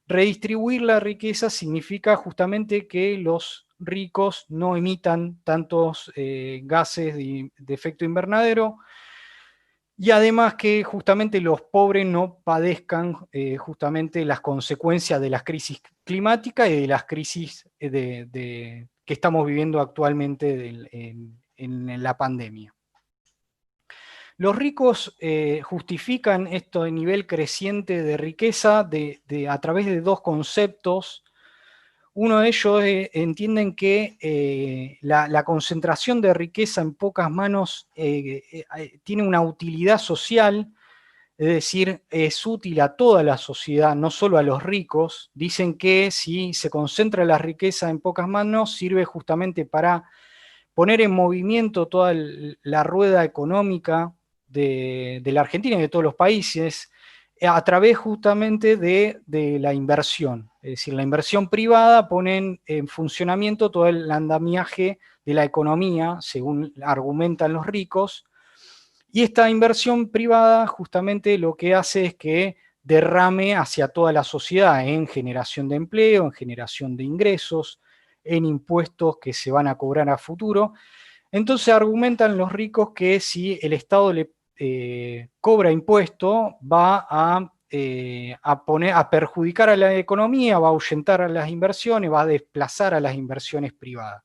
Redistribuir la riqueza significa justamente que los ricos no emitan tantos gases de efecto invernadero, y además que justamente los pobres no padezcan justamente las consecuencias de las crisis climáticas y de las crisis que estamos viviendo actualmente en la pandemia. Los ricos justifican este nivel creciente de riqueza a través de dos conceptos. Uno de ellos entienden que la concentración de riqueza en pocas manos tiene una utilidad social, es decir, es útil a toda la sociedad, no solo a los ricos. Dicen que si se concentra la riqueza en pocas manos, sirve justamente para poner en movimiento toda la rueda económica de la Argentina y de todos los países, a través justamente de la inversión. Es decir, la inversión privada pone en funcionamiento todo el andamiaje de la economía, según argumentan los ricos, y esta inversión privada justamente lo que hace es que derrame hacia toda la sociedad en generación de empleo, en generación de ingresos, en impuestos que se van a cobrar a futuro. Entonces argumentan los ricos que si el Estado le cobra impuesto, va a perjudicar a la economía, va a ahuyentar a las inversiones, va a desplazar a las inversiones privadas.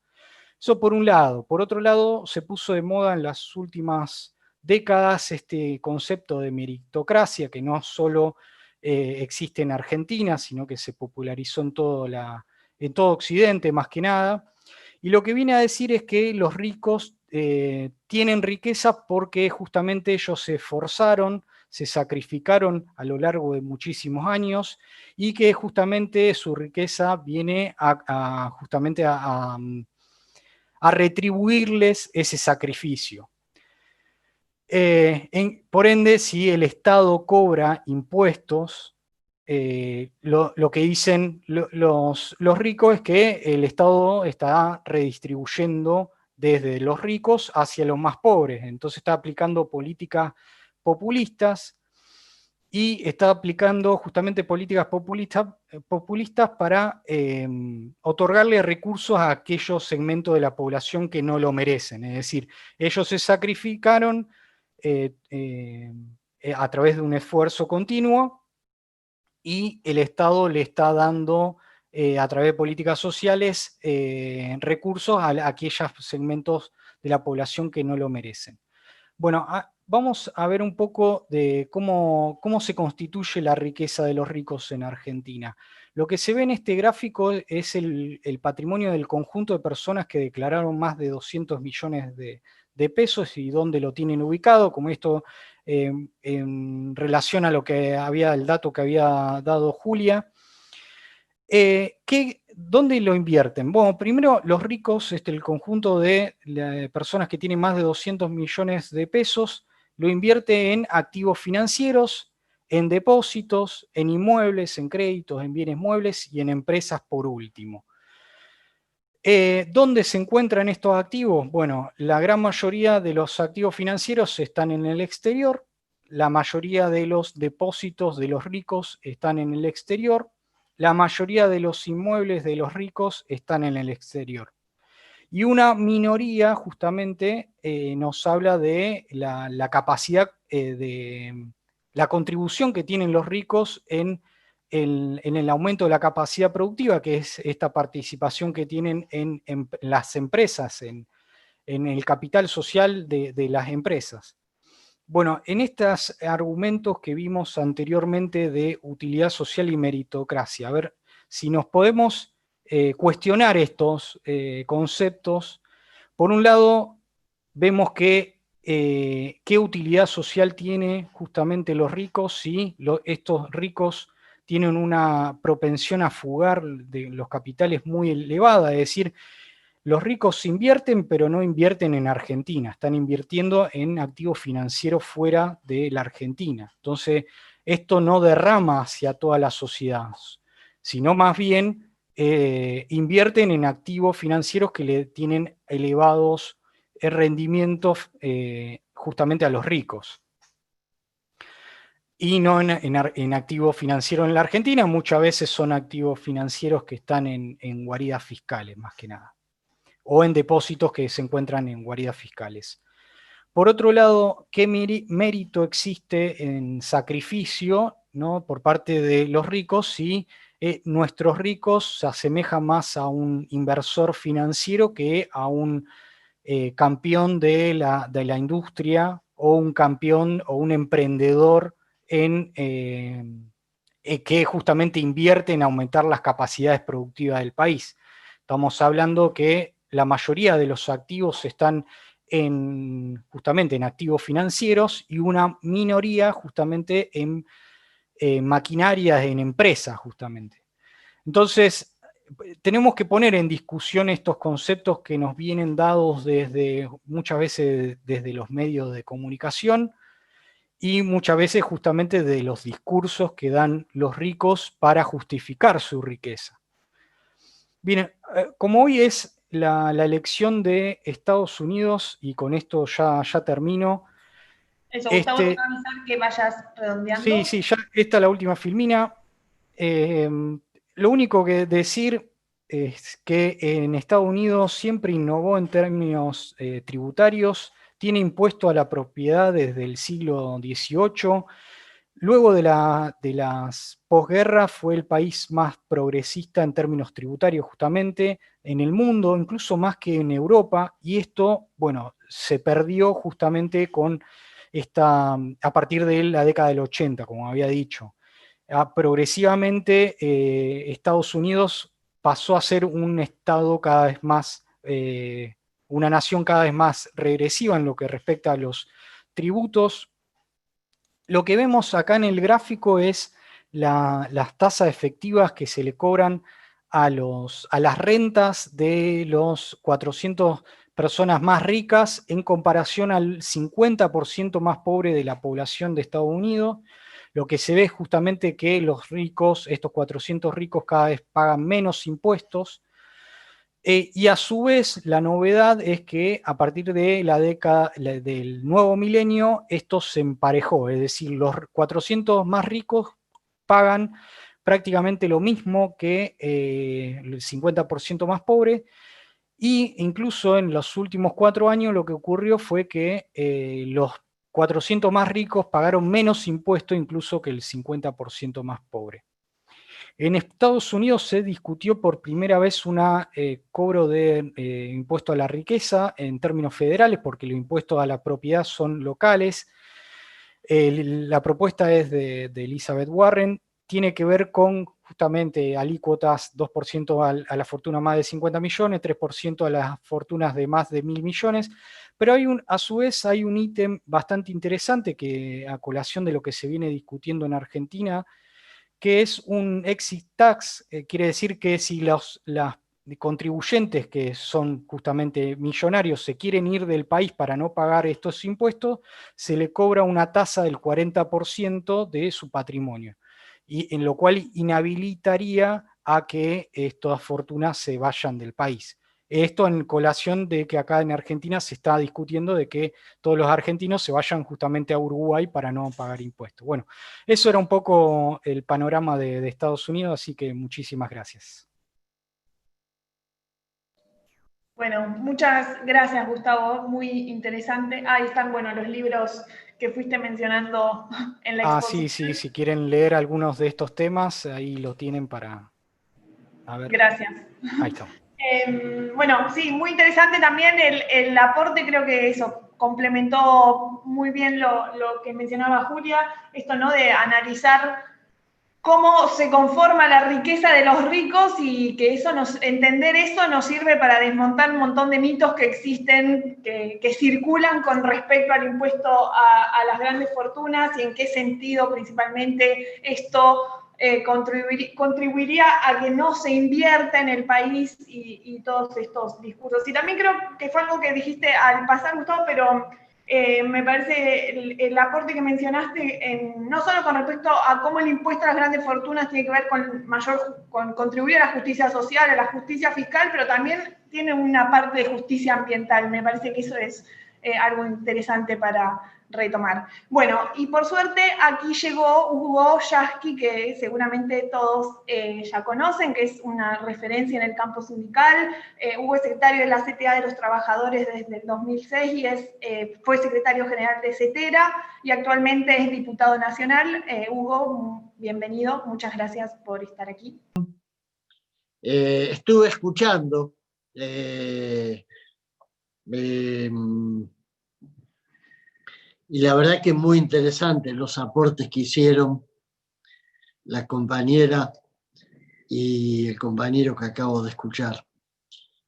Eso por un lado. Por otro lado, se puso de moda en las últimas décadas este concepto de meritocracia, que no solo existe en Argentina, sino que se popularizó en todo Occidente más que nada. Y lo que viene a decir es que los ricos tienen riqueza porque justamente ellos se esforzaron, se sacrificaron a lo largo de muchísimos años, y que justamente su riqueza viene justamente a retribuirles ese sacrificio. Por ende, si el Estado cobra impuestos, lo que dicen los ricos es que el Estado está redistribuyendo desde los ricos hacia los más pobres. Entonces está aplicando políticas populistas, y está aplicando justamente políticas populistas para otorgarle recursos a aquellos segmentos de la población que no lo merecen. Es decir, ellos se sacrificaron a través de un esfuerzo continuo, y el Estado le está dando a través de políticas sociales, recursos a aquellos segmentos de la población que no lo merecen. Bueno, vamos a ver un poco de cómo se constituye la riqueza de los ricos en Argentina. Lo que se ve en este gráfico es el patrimonio del conjunto de personas que declararon más de 200 millones de pesos y dónde lo tienen ubicado, como esto en relación a lo que el dato que había dado Julia. ¿Dónde lo invierten? Bueno, primero los ricos, el conjunto de personas que tienen más de 200 millones de pesos, lo invierte en activos financieros, en depósitos, en inmuebles, en créditos, en bienes muebles y en empresas por último. ¿Dónde se encuentran estos activos? Bueno, la gran mayoría de los activos financieros están en el exterior, la mayoría de los depósitos de los ricos están en el exterior, la mayoría de los inmuebles de los ricos están en el exterior. Y una minoría justamente nos habla de la capacidad, de la contribución que tienen los ricos en el aumento de la capacidad productiva, que es esta participación que tienen en las empresas, en el capital social de las empresas. Bueno, en estos argumentos que vimos anteriormente de utilidad social y meritocracia, a ver si nos podemos cuestionar estos conceptos. Por un lado, vemos que qué utilidad social tiene justamente los ricos si estos ricos tienen una propensión a fugar de los capitales muy elevada, es decir, los ricos invierten, pero no invierten en Argentina, están invirtiendo en activos financieros fuera de la Argentina. Entonces, esto no derrama hacia toda la sociedad, sino más bien invierten en activos financieros que le tienen elevados rendimientos justamente a los ricos. Y no en activos financieros en la Argentina, muchas veces son activos financieros que están en guaridas fiscales, más que nada, o en depósitos que se encuentran en guaridas fiscales. Por otro lado, ¿qué mérito existe en sacrificio, ¿no?, por parte de los ricos si nuestros ricos se asemejan más a un inversor financiero que a un campeón de la industria o un campeón o un emprendedor que justamente invierte en aumentar las capacidades productivas del país? Estamos hablando que la mayoría de los activos están justamente en activos financieros y una minoría justamente en maquinarias, en empresas justamente. Entonces, tenemos que poner en discusión estos conceptos que nos vienen dados muchas veces desde los medios de comunicación y muchas veces justamente de los discursos que dan los ricos para justificar su riqueza. Bien, como hoy es la elección de Estados Unidos, y con esto ya termino. Eso, Gustavo, te voy a avisar que vayas redondeando. Sí, ya esta es la última filmina. Lo único que decir es que en Estados Unidos siempre innovó en términos tributarios, tiene impuesto a la propiedad desde el siglo XVIII. Luego de las posguerras fue el país más progresista en términos tributarios justamente en el mundo, incluso más que en Europa, y esto, bueno, se perdió justamente a partir de la década del 80, como había dicho. Progresivamente Estados Unidos pasó a ser un estado cada vez más, una nación cada vez más regresiva en lo que respecta a los tributos. Lo que vemos acá en el gráfico es las tasas efectivas que se le cobran a las rentas de los 400 personas más ricas en comparación al 50% más pobre de la población de Estados Unidos. Lo que se ve es justamente que los ricos, estos 400 ricos, cada vez pagan menos impuestos. Y a su vez, la novedad es que a partir de la década del nuevo milenio, esto se emparejó, es decir, los 400 más ricos pagan prácticamente lo mismo que el 50% más pobre, y incluso en los últimos 4 años lo que ocurrió fue que los 400 más ricos pagaron menos impuestos incluso que el 50% más pobre. En Estados Unidos se discutió por primera vez un cobro de impuesto a la riqueza en términos federales, porque los impuestos a la propiedad son locales. La propuesta es de Elizabeth Warren, tiene que ver con justamente alícuotas 2% a la fortuna más de 50 millones, 3% a las fortunas de más de 1.000 millones, pero a su vez hay un ítem bastante interesante que a colación de lo que se viene discutiendo en Argentina, que es un exit tax, quiere decir que si las contribuyentes que son justamente millonarios se quieren ir del país para no pagar estos impuestos, se le cobra una tasa del 40% de su patrimonio, y en lo cual inhabilitaría a que estas fortunas se vayan del país. Esto en colación de que acá en Argentina se está discutiendo de que todos los argentinos se vayan justamente a Uruguay para no pagar impuestos. Bueno, eso era un poco el panorama de Estados Unidos, así que muchísimas gracias. Bueno, muchas gracias, Gustavo, muy interesante. Ahí están, bueno, los libros que fuiste mencionando en la exposición. Sí, si quieren leer algunos de estos temas, ahí lo tienen para... A ver. Gracias. Ahí está. Bueno, sí, muy interesante también el aporte, creo que eso complementó muy bien lo que mencionaba Julia, esto, ¿no?, de analizar cómo se conforma la riqueza de los ricos y que entender eso nos sirve para desmontar un montón de mitos que existen, que circulan con respecto al impuesto a las grandes fortunas y en qué sentido principalmente esto contribuiría a que no se invierta en el país y todos estos discursos. Y también creo que fue algo que dijiste al pasar, Gustavo, pero me parece el aporte que mencionaste, no solo con respecto a cómo el impuesto a las grandes fortunas tiene que ver con contribuir a la justicia social, a la justicia fiscal, pero también tiene una parte de justicia ambiental. Me parece que eso es algo interesante para retomar. Bueno, y por suerte aquí llegó Hugo Yasky, que seguramente todos ya conocen, que es una referencia en el campo sindical. Hugo es secretario de la CTA de los Trabajadores desde el 2006 y fue secretario general de CETERA y actualmente es diputado nacional. Hugo, bienvenido, muchas gracias por estar aquí. Estuve escuchando y la verdad que muy interesante los aportes que hicieron la compañera y el compañero que acabo de escuchar.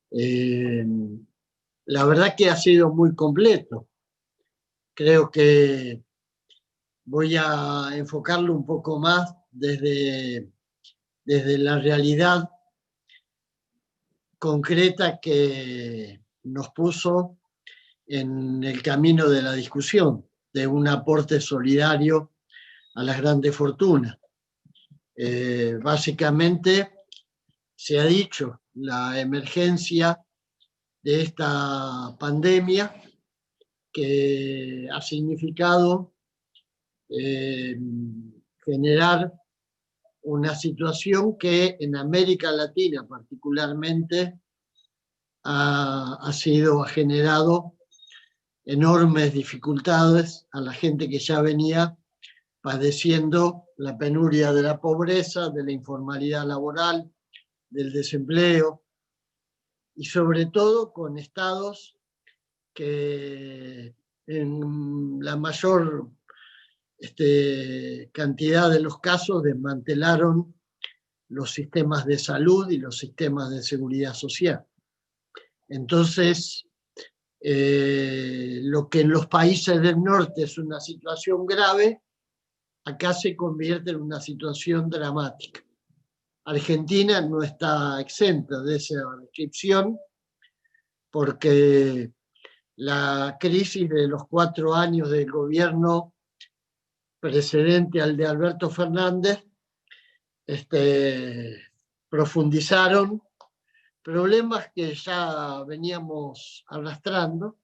La verdad que ha sido muy completo. Creo que voy a enfocarlo un poco más desde la realidad concreta que nos puso en el camino de la discusión, de un aporte solidario a las grandes fortunas. Básicamente, se ha dicho, la emergencia de esta pandemia que ha significado generar una situación que en América Latina particularmente ha generado enormes dificultades a la gente que ya venía padeciendo la penuria de la pobreza, de la informalidad laboral, del desempleo, y sobre todo con estados que en la mayor cantidad de los casos desmantelaron los sistemas de salud y los sistemas de seguridad social. Entonces, lo que en los países del norte es una situación grave, acá se convierte en una situación dramática. Argentina no está exenta de esa descripción porque la crisis de los 4 años del gobierno precedente al de Alberto Fernández profundizaron problemas que ya veníamos arrastrando,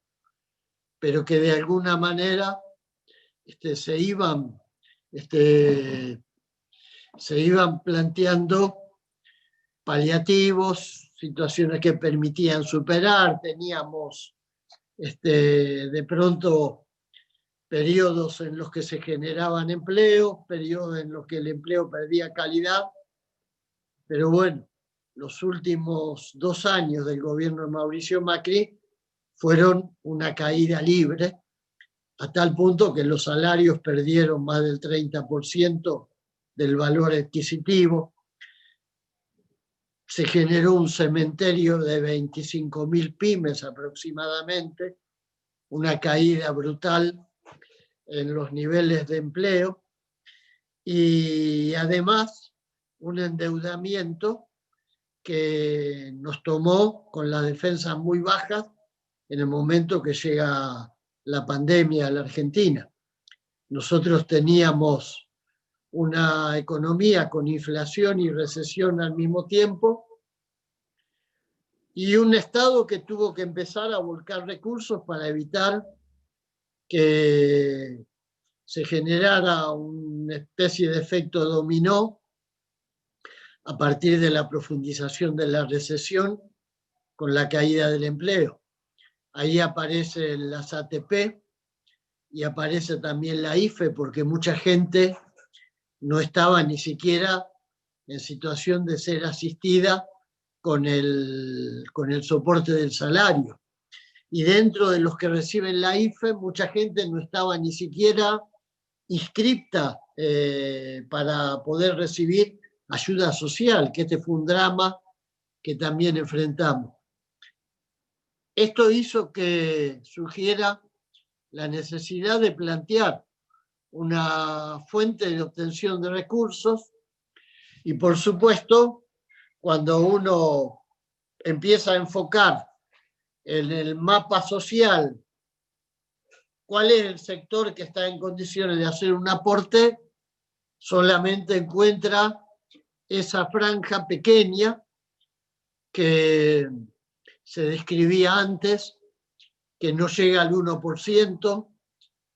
pero que de alguna manera se iban planteando paliativos, situaciones que permitían superar. Teníamos de pronto periodos en los que se generaban empleos, periodos en los que el empleo perdía calidad, pero bueno, los últimos 2 años del gobierno de Mauricio Macri fueron una caída libre, a tal punto que los salarios perdieron más del 30% del valor adquisitivo. Se generó un cementerio de 25.000 pymes aproximadamente, una caída brutal en los niveles de empleo y además un endeudamiento que nos tomó con las defensas muy bajas en el momento que llega la pandemia a la Argentina. Nosotros teníamos una economía con inflación y recesión al mismo tiempo y un Estado que tuvo que empezar a volcar recursos para evitar que se generara una especie de efecto dominó a partir de la profundización de la recesión con la caída del empleo. Ahí aparecen las ATP y aparece también la IFE, porque mucha gente no estaba ni siquiera en situación de ser asistida con el soporte del salario. Y dentro de los que reciben la IFE, mucha gente no estaba ni siquiera inscripta para poder recibir ayuda social, que este fue un drama que también enfrentamos. Esto hizo que surgiera la necesidad de plantear una fuente de obtención de recursos y, por supuesto, cuando uno empieza a enfocar en el mapa social cuál es el sector que está en condiciones de hacer un aporte, solamente encuentra esa franja pequeña que se describía antes, que no llega al 1%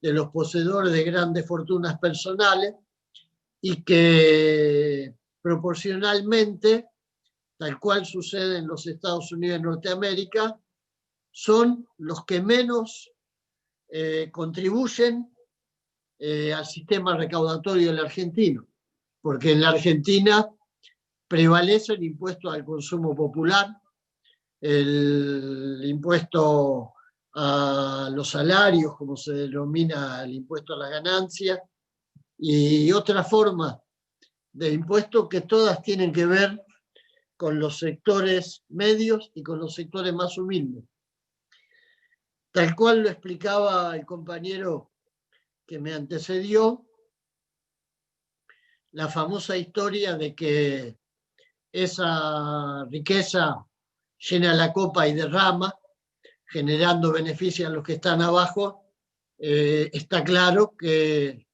de los poseedores de grandes fortunas personales y que proporcionalmente, tal cual sucede en los Estados Unidos de Norteamérica, son los que menos contribuyen al sistema recaudatorio del argentino, porque en la Argentina prevalece el impuesto al consumo popular, el impuesto a los salarios, como se denomina el impuesto a la ganancia, y otras formas de impuestos que todas tienen que ver con los sectores medios y con los sectores más humildes. Tal cual lo explicaba el compañero que me antecedió, la famosa historia de que esa riqueza llena la copa y derrama, generando beneficios a los que están abajo. Está claro que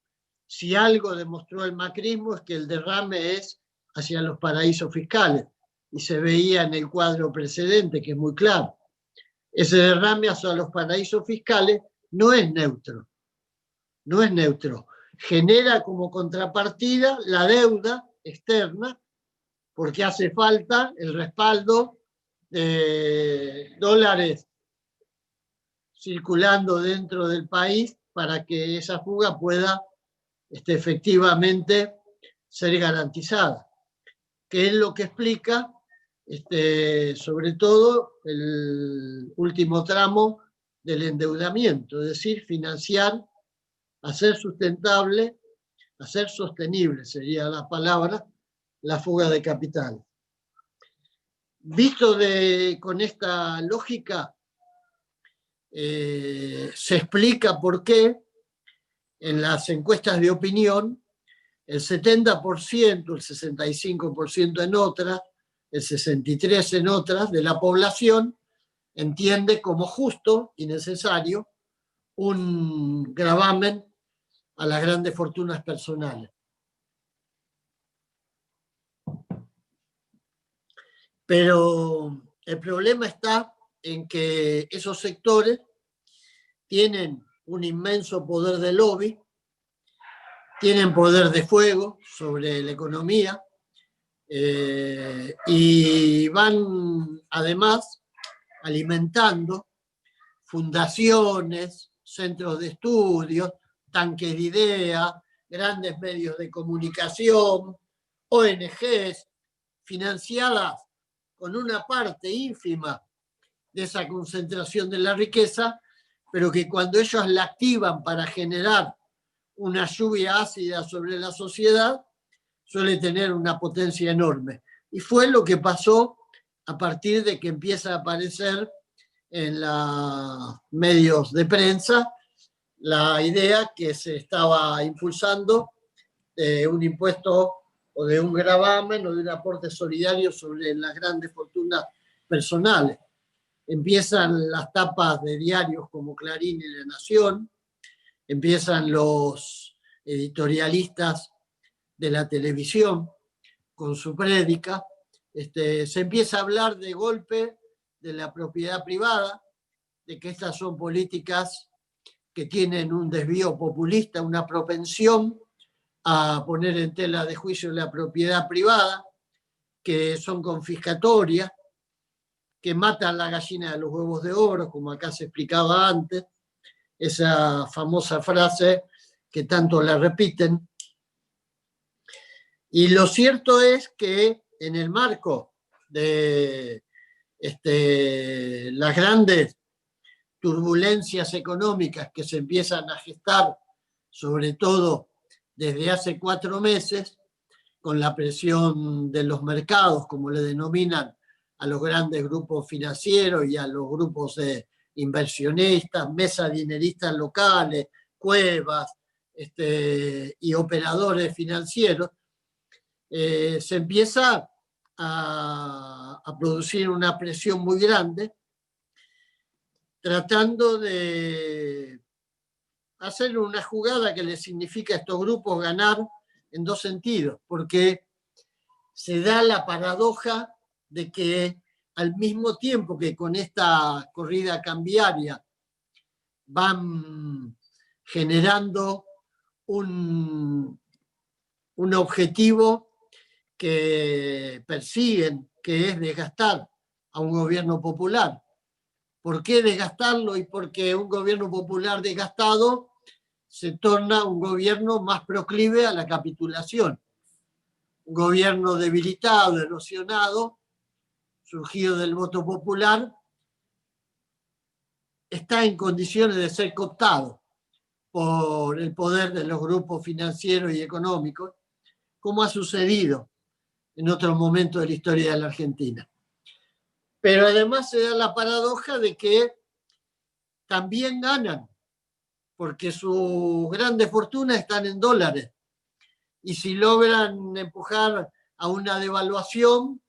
si algo demostró el macrismo es que el derrame es hacia los paraísos fiscales, y se veía en el cuadro precedente, que es muy claro. Ese derrame hacia los paraísos fiscales no es neutro, no es neutro. Genera como contrapartida la deuda externa, porque hace falta el respaldo de dólares circulando dentro del país para que esa fuga pueda efectivamente ser garantizada, que es lo que explica sobre todo el último tramo del endeudamiento, es decir, financiar, hacer sustentable, hacer sostenible sería la palabra, la fuga de capital. Visto con esta lógica, se explica por qué en las encuestas de opinión el 70%, el 65% en otras, el 63% en otras de la población entiende como justo y necesario un gravamen a las grandes fortunas personales. Pero el problema está en que esos sectores tienen un inmenso poder de lobby, tienen poder de fuego sobre la economía y van además alimentando fundaciones, centros de estudios, tanques de ideas, grandes medios de comunicación, ONGs, financiadas con una parte ínfima de esa concentración de la riqueza, pero que cuando ellos la activan para generar una lluvia ácida sobre la sociedad, suele tener una potencia enorme. Y fue lo que pasó a partir de que empieza a aparecer en los medios de prensa la idea que se estaba impulsando de un impuesto o de un gravamen o de un aporte solidario sobre las grandes fortunas personales. Empiezan las tapas de diarios como Clarín y La Nación, empiezan los editorialistas de la televisión con su prédica, se empieza a hablar de golpe de la propiedad privada, de que estas son políticas que tienen un desvío populista, una propensión a poner en tela de juicio la propiedad privada, que son confiscatorias, que matan la gallina de los huevos de oro, como acá se explicaba antes, esa famosa frase que tanto la repiten. Y lo cierto es que en el marco de las grandes turbulencias económicas que se empiezan a gestar, sobre todo desde hace 4 meses, con la presión de los mercados, como le denominan a los grandes grupos financieros y a los grupos de inversionistas, mesas dineristas locales, cuevas y operadores financieros, se empieza a producir una presión muy grande, tratando de hacer una jugada que le significa a estos grupos ganar en 2 sentidos, porque se da la paradoja de que al mismo tiempo que con esta corrida cambiaria van generando un objetivo que persiguen, que es desgastar a un gobierno popular. ¿Por qué desgastarlo? Y porque un gobierno popular desgastado se torna un gobierno más proclive a la capitulación. Un gobierno debilitado, erosionado, surgido del voto popular, está en condiciones de ser cooptado por el poder de los grupos financieros y económicos, como ha sucedido en otros momentos de la historia de la Argentina. Pero además se da la paradoja de que también ganan, porque sus grandes fortunas están en dólares. Y si logran empujar a una devaluación,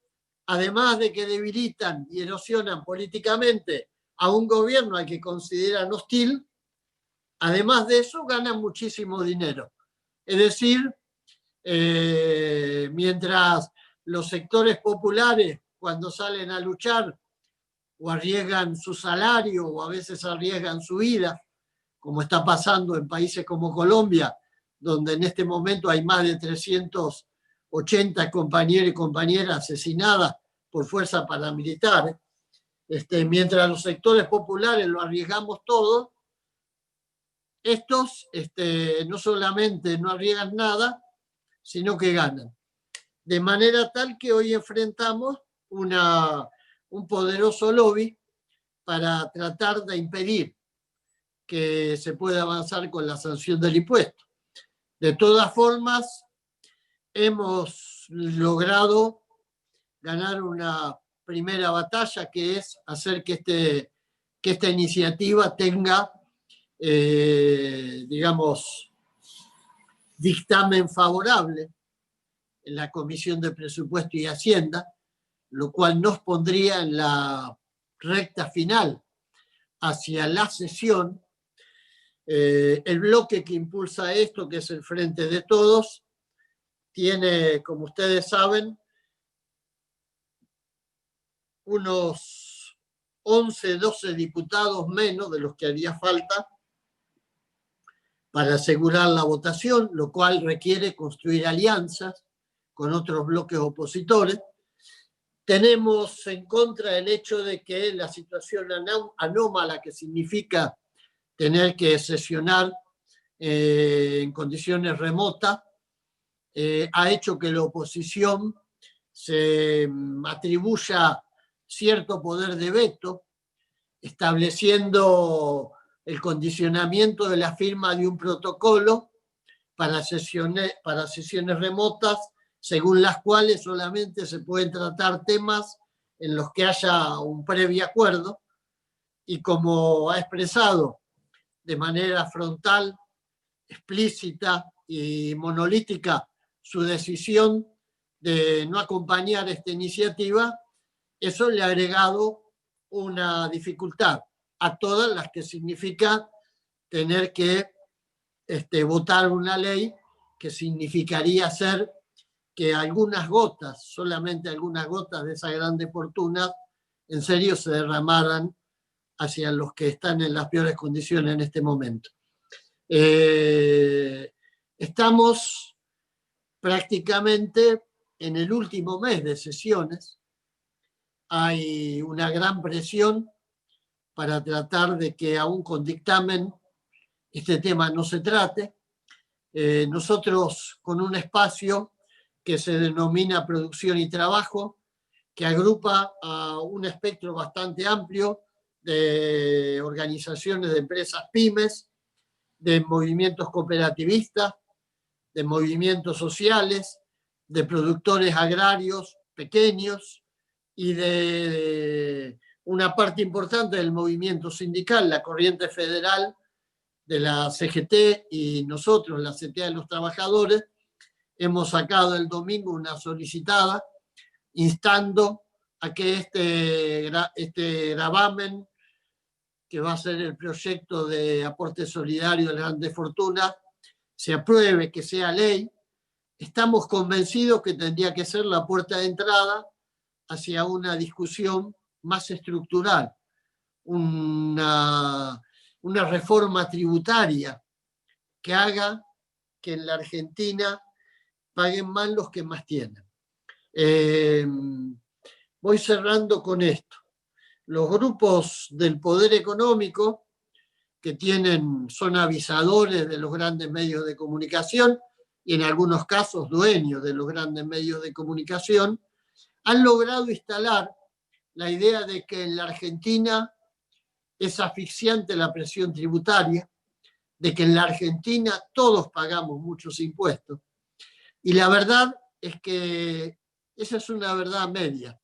además de que debilitan y erosionan políticamente a un gobierno al que consideran hostil, además de eso ganan muchísimo dinero. Es decir, mientras los sectores populares, cuando salen a luchar, o arriesgan su salario o a veces arriesgan su vida, como está pasando en países como Colombia, donde en este momento hay más de 380 compañeros y compañeras asesinadas por fuerzas paramilitares, mientras los sectores populares lo arriesgamos todo, estos no solamente no arriesgan nada, sino que ganan. De manera tal que hoy enfrentamos un poderoso lobby para tratar de impedir que se pueda avanzar con la sanción del impuesto. De todas formas, hemos logrado ganar una primera batalla, que es hacer que esta iniciativa tenga, digamos, dictamen favorable en la Comisión de Presupuesto y Hacienda, lo cual nos pondría en la recta final hacia la sesión. El bloque que impulsa esto, que es el Frente de Todos, tiene, como ustedes saben, unos 11, 12 diputados menos de los que haría falta para asegurar la votación, lo cual requiere construir alianzas con otros bloques opositores. Tenemos en contra el hecho de que la situación anómala que significa tener que sesionar en condiciones remotas ha hecho que la oposición se atribuya cierto poder de veto, estableciendo el condicionamiento de la firma de un protocolo para sesiones remotas, según las cuales solamente se pueden tratar temas en los que haya un previo acuerdo, y como ha expresado de manera frontal, explícita y monolítica su decisión de no acompañar esta iniciativa, eso le ha agregado una dificultad a todas las que significa tener que votar una ley que significaría hacer que algunas gotas, solamente algunas gotas de esa grande fortuna, en serio se derramaran hacia los que están en las peores condiciones en este momento. Estamos prácticamente en el último mes de sesiones. Hay una gran presión para tratar de que aún con dictamen este tema no se trate. Nosotros, con un espacio que se denomina Producción y Trabajo, que agrupa a un espectro bastante amplio de organizaciones de empresas pymes, de movimientos cooperativistas, de movimientos sociales, de productores agrarios pequeños y de una parte importante del movimiento sindical, la Corriente Federal de la CGT y nosotros, la CTA de los Trabajadores, hemos sacado el domingo una solicitada instando a que este gravamen, que va a ser el proyecto de aporte solidario de las grandes fortunas, se apruebe, que sea ley. Estamos convencidos que tendría que ser la puerta de entrada hacia una discusión más estructural, una reforma tributaria que haga que en la Argentina paguen más los que más tienen. Voy cerrando con esto. Los grupos del poder económico, que son avisadores de los grandes medios de comunicación y en algunos casos dueños de los grandes medios de comunicación, han logrado instalar la idea de que en la Argentina es asfixiante la presión tributaria, de que en la Argentina todos pagamos muchos impuestos. Y la verdad es que esa es una verdad media,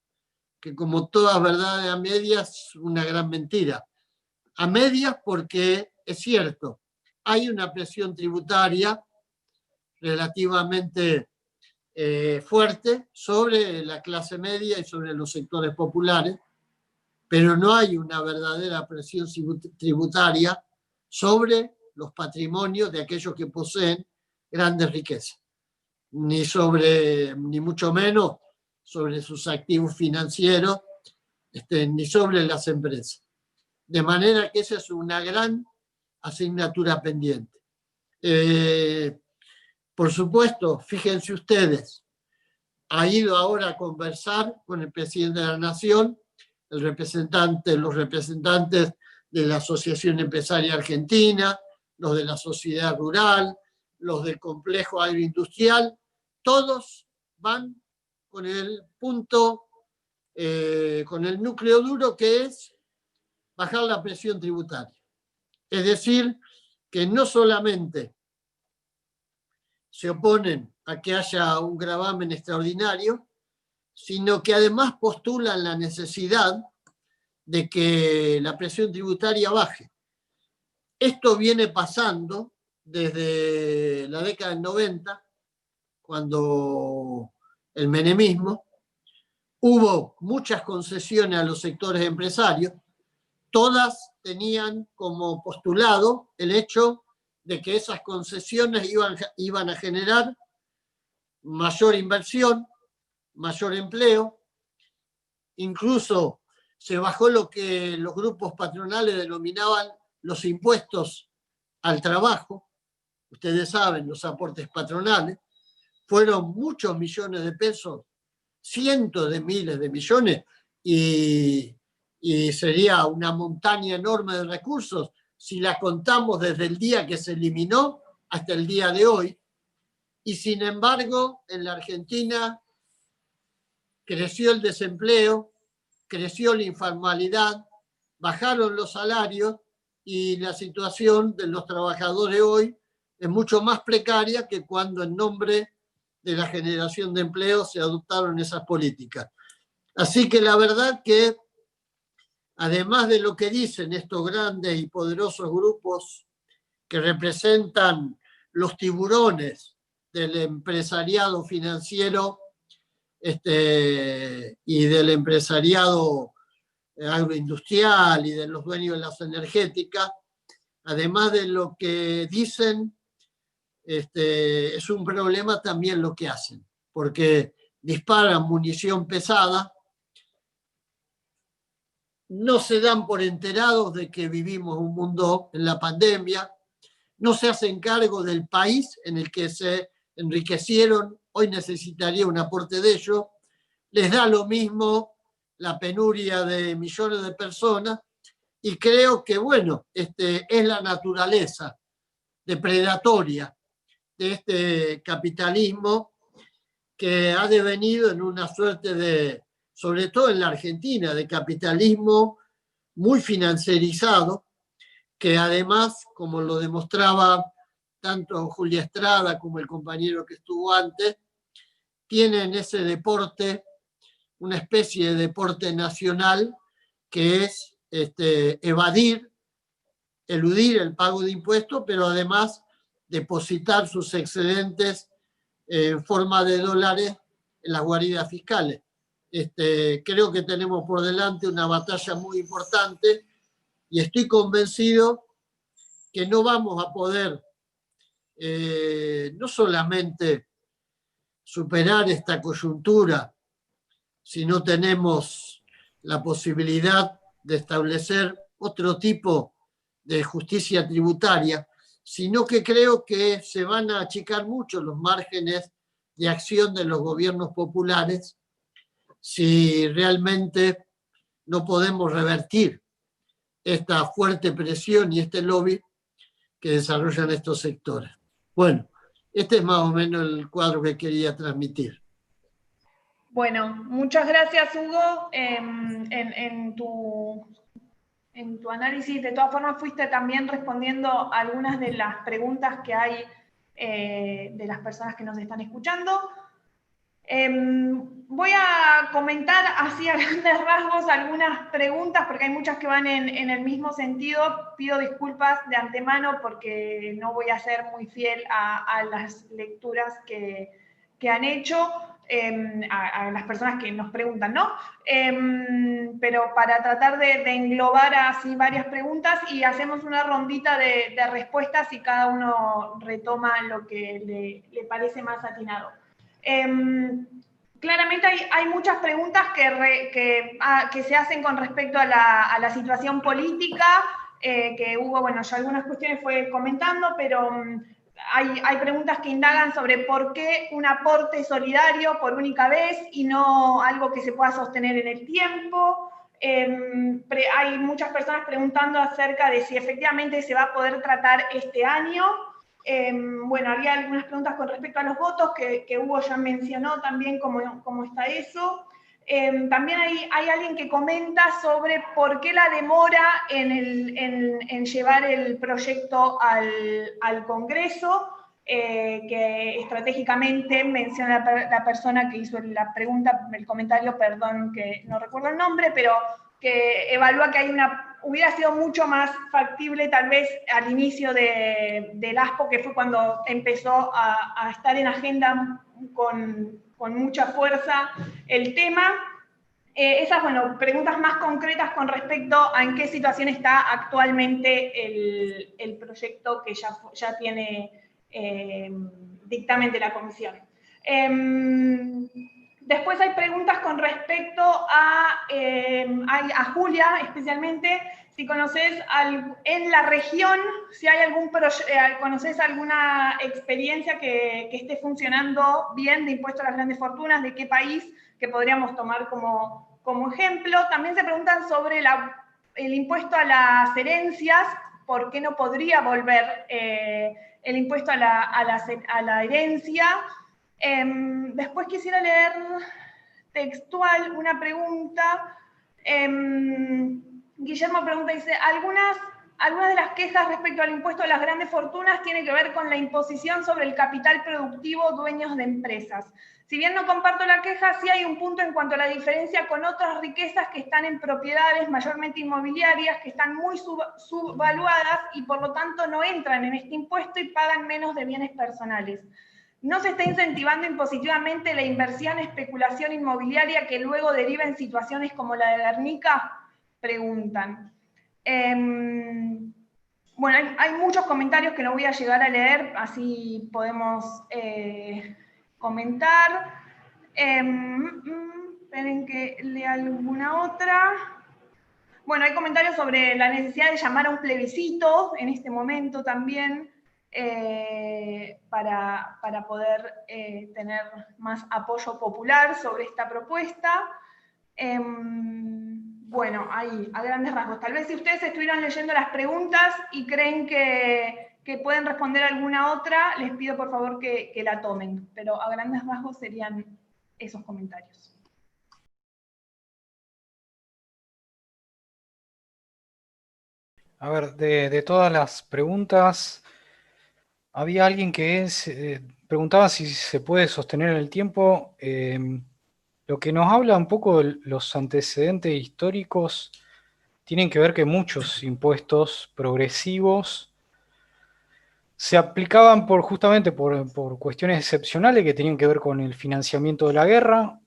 que como toda verdad a medias es una gran mentira. A medias porque es cierto, hay una presión tributaria relativamente fuerte sobre la clase media y sobre los sectores populares, pero no hay una verdadera presión tributaria sobre los patrimonios de aquellos que poseen grandes riquezas, ni mucho menos sobre sus activos financieros, ni sobre las empresas. De manera que esa es una gran asignatura pendiente. Por supuesto, fíjense ustedes, ha ido ahora a conversar con el presidente de la Nación, los representantes de la Asociación Empresaria Argentina, los de la sociedad rural, los del complejo agroindustrial, todos van con el punto, con el núcleo duro, que es bajar la presión tributaria. Es decir, que no solamente se oponen a que haya un gravamen extraordinario, sino que además postulan la necesidad de que la presión tributaria baje. Esto viene pasando desde la década del 90, cuando el menemismo, hubo muchas concesiones a los sectores empresarios, todas tenían como postulado el hecho de que esas concesiones iban a generar mayor inversión, mayor empleo. Incluso se bajó lo que los grupos patronales denominaban los impuestos al trabajo. Ustedes saben, los aportes patronales fueron muchos millones de pesos, cientos de miles de millones, y sería una montaña enorme de recursos si la contamos desde el día que se eliminó hasta el día de hoy. Y sin embargo, en la Argentina creció el desempleo, creció la informalidad, bajaron los salarios y la situación de los trabajadores hoy es mucho más precaria que cuando en nombre de la generación de empleo se adoptaron esas políticas. Así que la verdad que, además de lo que dicen estos grandes y poderosos grupos que representan los tiburones del empresariado financiero y del empresariado agroindustrial y de los dueños de las energéticas, además de lo que dicen, es un problema también lo que hacen, porque disparan munición pesada, no se dan por enterados de que vivimos un mundo en la pandemia, no se hacen cargo del país en el que se enriquecieron, hoy necesitaría un aporte de ellos, les da lo mismo la penuria de millones de personas, y creo que, bueno, es la naturaleza depredatoria de este capitalismo que ha devenido en una suerte de, sobre todo en la Argentina, de capitalismo muy financiarizado, que además, como lo demostraba tanto Julia Estrada como el compañero que estuvo antes, tienen ese deporte, una especie de deporte nacional, que es eludir el pago de impuestos, pero además depositar sus excedentes en forma de dólares en las guaridas fiscales. Creo que tenemos por delante una batalla muy importante y estoy convencido que no vamos a poder no solamente superar esta coyuntura si no tenemos la posibilidad de establecer otro tipo de justicia tributaria, sino que creo que se van a achicar mucho los márgenes de acción de los gobiernos populares si realmente no podemos revertir esta fuerte presión y este lobby que desarrollan estos sectores. Bueno, este es más o menos el cuadro que quería transmitir. Bueno, muchas gracias, Hugo. En tu análisis, de todas formas, fuiste también respondiendo a algunas de las preguntas que hay de las personas que nos están escuchando. Voy a comentar así a grandes rasgos algunas preguntas, porque hay muchas que van en el mismo sentido. Pido disculpas de antemano porque no voy a ser muy fiel a las lecturas que han hecho, a las personas que nos preguntan, ¿no? Pero para tratar de englobar así varias preguntas, y hacemos una rondita de respuestas y cada uno retoma lo que le parece más atinado. Claramente hay muchas preguntas que se hacen con respecto a la situación política, que Hugo, bueno, ya algunas cuestiones fue comentando, pero hay preguntas que indagan sobre por qué un aporte solidario por única vez y no algo que se pueda sostener en el tiempo. Hay muchas personas preguntando acerca de si efectivamente se va a poder tratar este año. Bueno, había algunas preguntas con respecto a los votos que Hugo ya mencionó también cómo está eso. También hay alguien que comenta sobre por qué la demora en llevar el proyecto al Congreso, que estratégicamente menciona la persona que hizo la pregunta, el comentario, perdón que no recuerdo el nombre, pero que evalúa que hubiera sido mucho más factible tal vez al inicio del ASPO, que fue cuando empezó a estar en agenda con mucha fuerza el tema. Esas, bueno, preguntas más concretas con respecto a en qué situación está actualmente el proyecto que ya tiene dictamen de la comisión. Después hay preguntas con respecto a Julia, especialmente, si conoces en la región, si hay conoces alguna experiencia que esté funcionando bien de impuesto a las grandes fortunas, de qué país que podríamos tomar como ejemplo. También se preguntan sobre el impuesto a las herencias, por qué no podría volver el impuesto a la herencia. Después quisiera leer textual una pregunta. Guillermo pregunta, dice, algunas de las quejas respecto al impuesto a las grandes fortunas tienen que ver con la imposición sobre el capital productivo dueños de empresas. Si bien no comparto la queja, sí hay un punto en cuanto a la diferencia con otras riquezas que están en propiedades mayormente inmobiliarias, que están muy subvaluadas y por lo tanto no entran en este impuesto y pagan menos de bienes personales. ¿No se está incentivando impositivamente la inversión, especulación inmobiliaria que luego deriva en situaciones como la de Guernica? Preguntan. Bueno, hay muchos comentarios que no voy a llegar a leer, así podemos comentar. Esperen que lea alguna otra. Bueno, hay comentarios sobre la necesidad de llamar a un plebiscito en este momento también, para poder tener más apoyo popular sobre esta propuesta. Bueno, ahí, a grandes rasgos. Tal vez si ustedes estuvieran leyendo las preguntas y creen que pueden responder alguna otra, les pido por favor que la tomen, pero a grandes rasgos serían esos comentarios. A ver, de todas las preguntas, había alguien que preguntaba si se puede sostener en el tiempo. Lo que nos habla un poco de los antecedentes históricos tienen que ver que muchos impuestos progresivos se aplicaban justamente por cuestiones excepcionales que tenían que ver con el financiamiento de la guerra,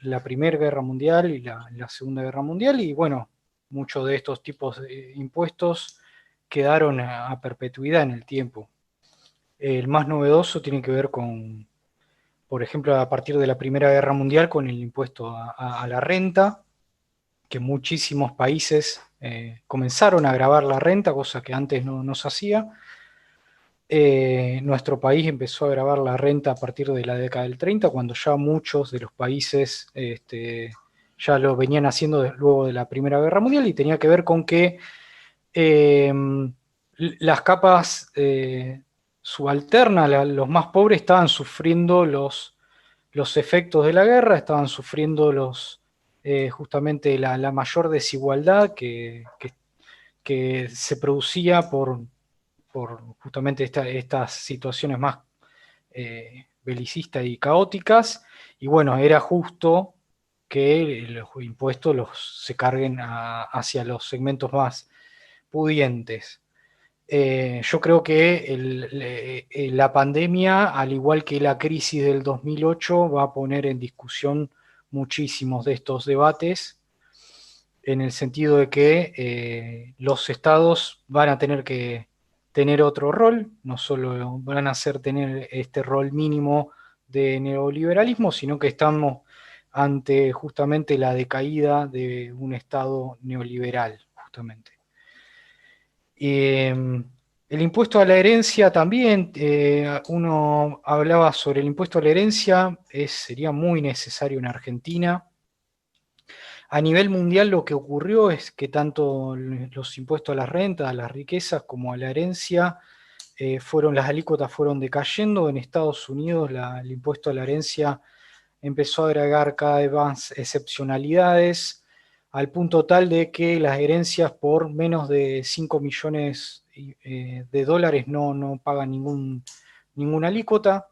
la Primera Guerra Mundial y la Segunda Guerra Mundial, y bueno, muchos de estos tipos de impuestos quedaron a perpetuidad en el tiempo. El más novedoso tiene que ver con, por ejemplo, a partir de la Primera Guerra Mundial, con el impuesto a la renta, que muchísimos países comenzaron a gravar la renta, cosa que antes no se hacía. Nuestro país empezó a gravar la renta a partir de la década del 30, cuando ya muchos de los países ya lo venían haciendo luego de la Primera Guerra Mundial, y tenía que ver con que las capas subalternas, los más pobres, estaban sufriendo los efectos de la guerra, estaban sufriendo justamente la mayor desigualdad que se producía por justamente estas situaciones más belicistas y caóticas, y bueno, era justo que los impuestos se carguen hacia los segmentos más pudientes. Yo creo que la pandemia, al igual que la crisis del 2008, va a poner en discusión muchísimos de estos debates, en el sentido de que los estados van a tener que tener otro rol, no solo van a tener este rol mínimo de neoliberalismo, sino que estamos ante justamente la decaída de un estado neoliberal, justamente. El impuesto a la herencia también, uno hablaba sobre el impuesto a la herencia, sería muy necesario en Argentina. A nivel mundial lo que ocurrió es que tanto los impuestos a las rentas, a las riquezas, como a la herencia, las alícuotas fueron decayendo. En Estados Unidos el impuesto a la herencia empezó a agregar cada vez más excepcionalidades, al punto tal de que las herencias por menos de 5 millones de dólares no pagan ninguna alícuota.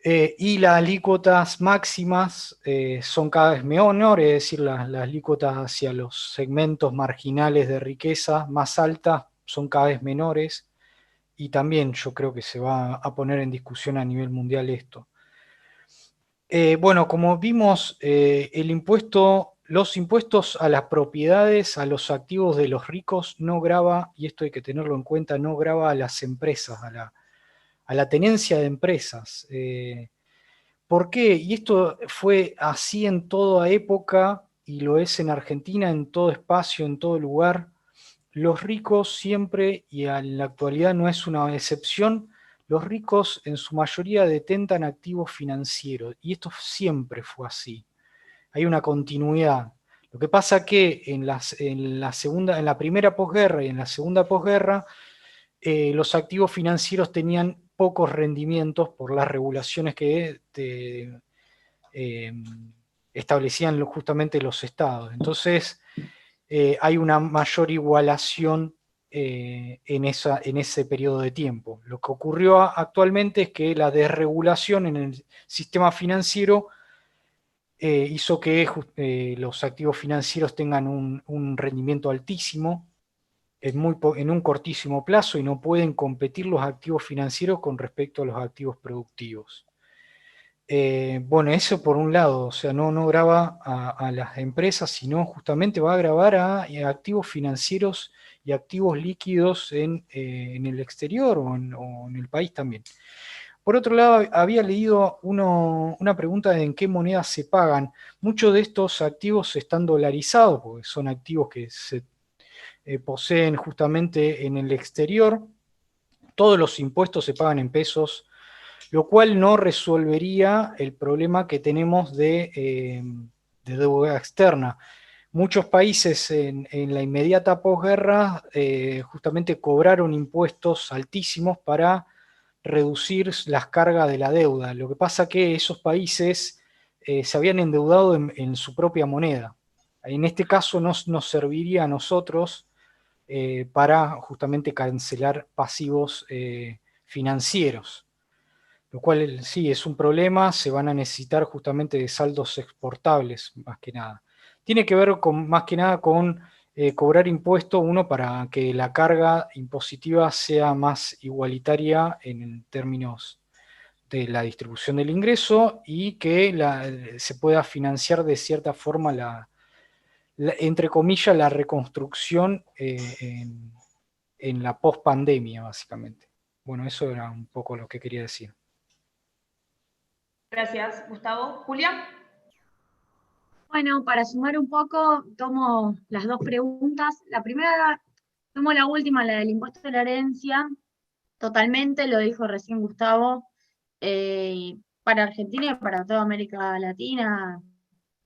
Y las alícuotas máximas son cada vez menores, es decir, las alícuotas hacia los segmentos marginales de riqueza más altas son cada vez menores, y también yo creo que se va a poner en discusión a nivel mundial esto. Bueno, como vimos, los impuestos a las propiedades, a los activos de los ricos, no grava, y esto hay que tenerlo en cuenta, no grava a las empresas, a la tenencia de empresas. ¿Por qué? Y esto fue así en toda época, y lo es en Argentina, en todo espacio, en todo lugar. Los ricos siempre, y en la actualidad no es una excepción, los ricos en su mayoría detentan activos financieros, y esto siempre fue así. Hay una continuidad. Lo que pasa que en la primera posguerra y en la segunda posguerra, los activos financieros tenían pocos rendimientos por las regulaciones que establecían justamente los estados. Entonces, hay una mayor igualación en ese periodo de tiempo. Lo que ocurrió actualmente es que la desregulación en el sistema financiero hizo que los activos financieros tengan un rendimiento altísimo en un cortísimo plazo y no pueden competir los activos financieros con respecto a los activos productivos. Bueno, eso por un lado, o sea, no grava a las empresas, sino justamente va a gravar a activos financieros y activos líquidos en el exterior o en el país también. Por otro lado, había leído una pregunta de en qué monedas se pagan. Muchos de estos activos están dolarizados, porque son activos que se poseen justamente en el exterior. Todos los impuestos se pagan en pesos, lo cual no resolvería el problema que tenemos de deuda externa. Muchos países en la inmediata posguerra justamente cobraron impuestos altísimos para reducir las cargas de la deuda. Lo que pasa es que esos países se habían endeudado en su propia moneda. En este caso nos serviría a nosotros para justamente cancelar pasivos financieros. Lo cual sí es un problema, se van a necesitar justamente de saldos exportables, más que nada. Tiene que ver más que nada con cobrar impuestos, uno, para que la carga impositiva sea más igualitaria en términos de la distribución del ingreso y que se pueda financiar de cierta forma entre comillas, la reconstrucción en la post-pandemia, básicamente. Bueno, eso era un poco lo que quería decir. Gracias, Gustavo. Julia. Bueno, para sumar un poco, tomo las dos preguntas. La primera, tomo la última, la del impuesto de la herencia. Totalmente, lo dijo recién Gustavo. Para Argentina y para toda América Latina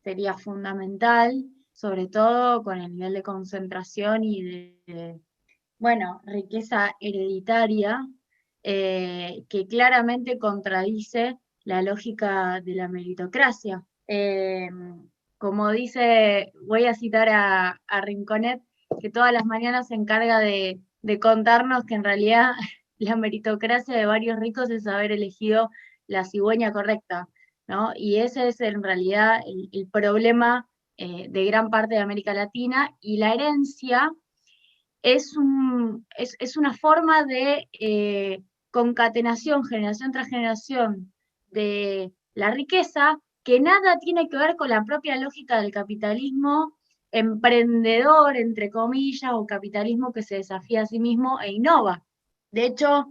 sería fundamental, sobre todo con el nivel de concentración y de riqueza hereditaria, que claramente contradice la lógica de la meritocracia. Como dice, voy a citar a Rinconet, que todas las mañanas se encarga de contarnos que en realidad la meritocracia de varios ricos es haber elegido la cigüeña correcta, ¿no? Y ese es en realidad el problema de gran parte de América Latina, y la herencia es una forma de concatenación, generación tras generación, de la riqueza, que nada tiene que ver con la propia lógica del capitalismo emprendedor, entre comillas, o capitalismo que se desafía a sí mismo e innova. De hecho,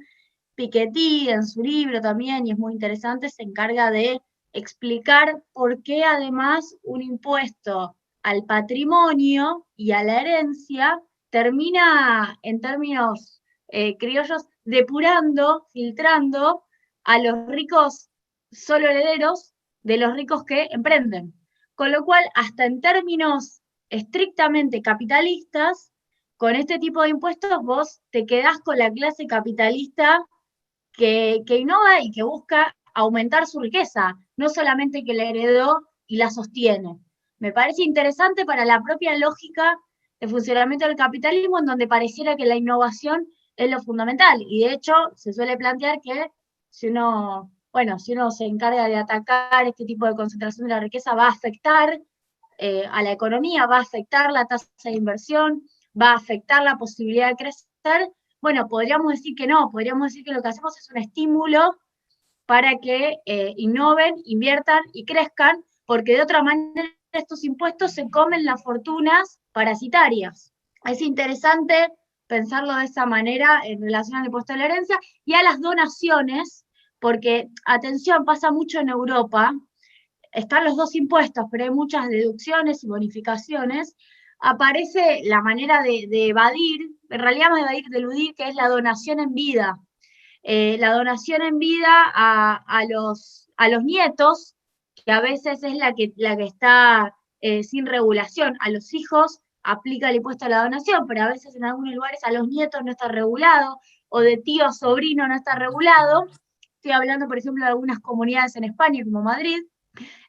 Piketty en su libro también, y es muy interesante, se encarga de explicar por qué además un impuesto al patrimonio y a la herencia termina, en términos criollos, depurando, filtrando a los ricos solo herederos de los ricos que emprenden. Con lo cual, hasta en términos estrictamente capitalistas, con este tipo de impuestos vos te quedás con la clase capitalista que innova y que busca aumentar su riqueza, no solamente que la heredó y la sostiene. Me parece interesante para la propia lógica de funcionamiento del capitalismo, en donde pareciera que la innovación es lo fundamental. Y de hecho, se suele plantear que si uno se encarga de atacar este tipo de concentración de la riqueza, va a afectar a la economía, va a afectar la tasa de inversión, va a afectar la posibilidad de crecer. Bueno, podríamos decir que no, podríamos decir que lo que hacemos es un estímulo para que innoven, inviertan y crezcan, porque de otra manera estos impuestos se comen las fortunas parasitarias. Es interesante pensarlo de esa manera en relación al impuesto de la herencia y a las donaciones, porque, atención, pasa mucho en Europa, están los dos impuestos, pero hay muchas deducciones y bonificaciones. Aparece la manera de evadir, en realidad más de evadir, de eludir, que es la donación en vida. La donación en vida a los nietos, que a veces es la que está sin regulación. A los hijos aplica el impuesto a la donación, pero a veces en algunos lugares a los nietos no está regulado, o de tío a sobrino no está regulado. Estoy hablando, por ejemplo, de algunas comunidades en España, como Madrid,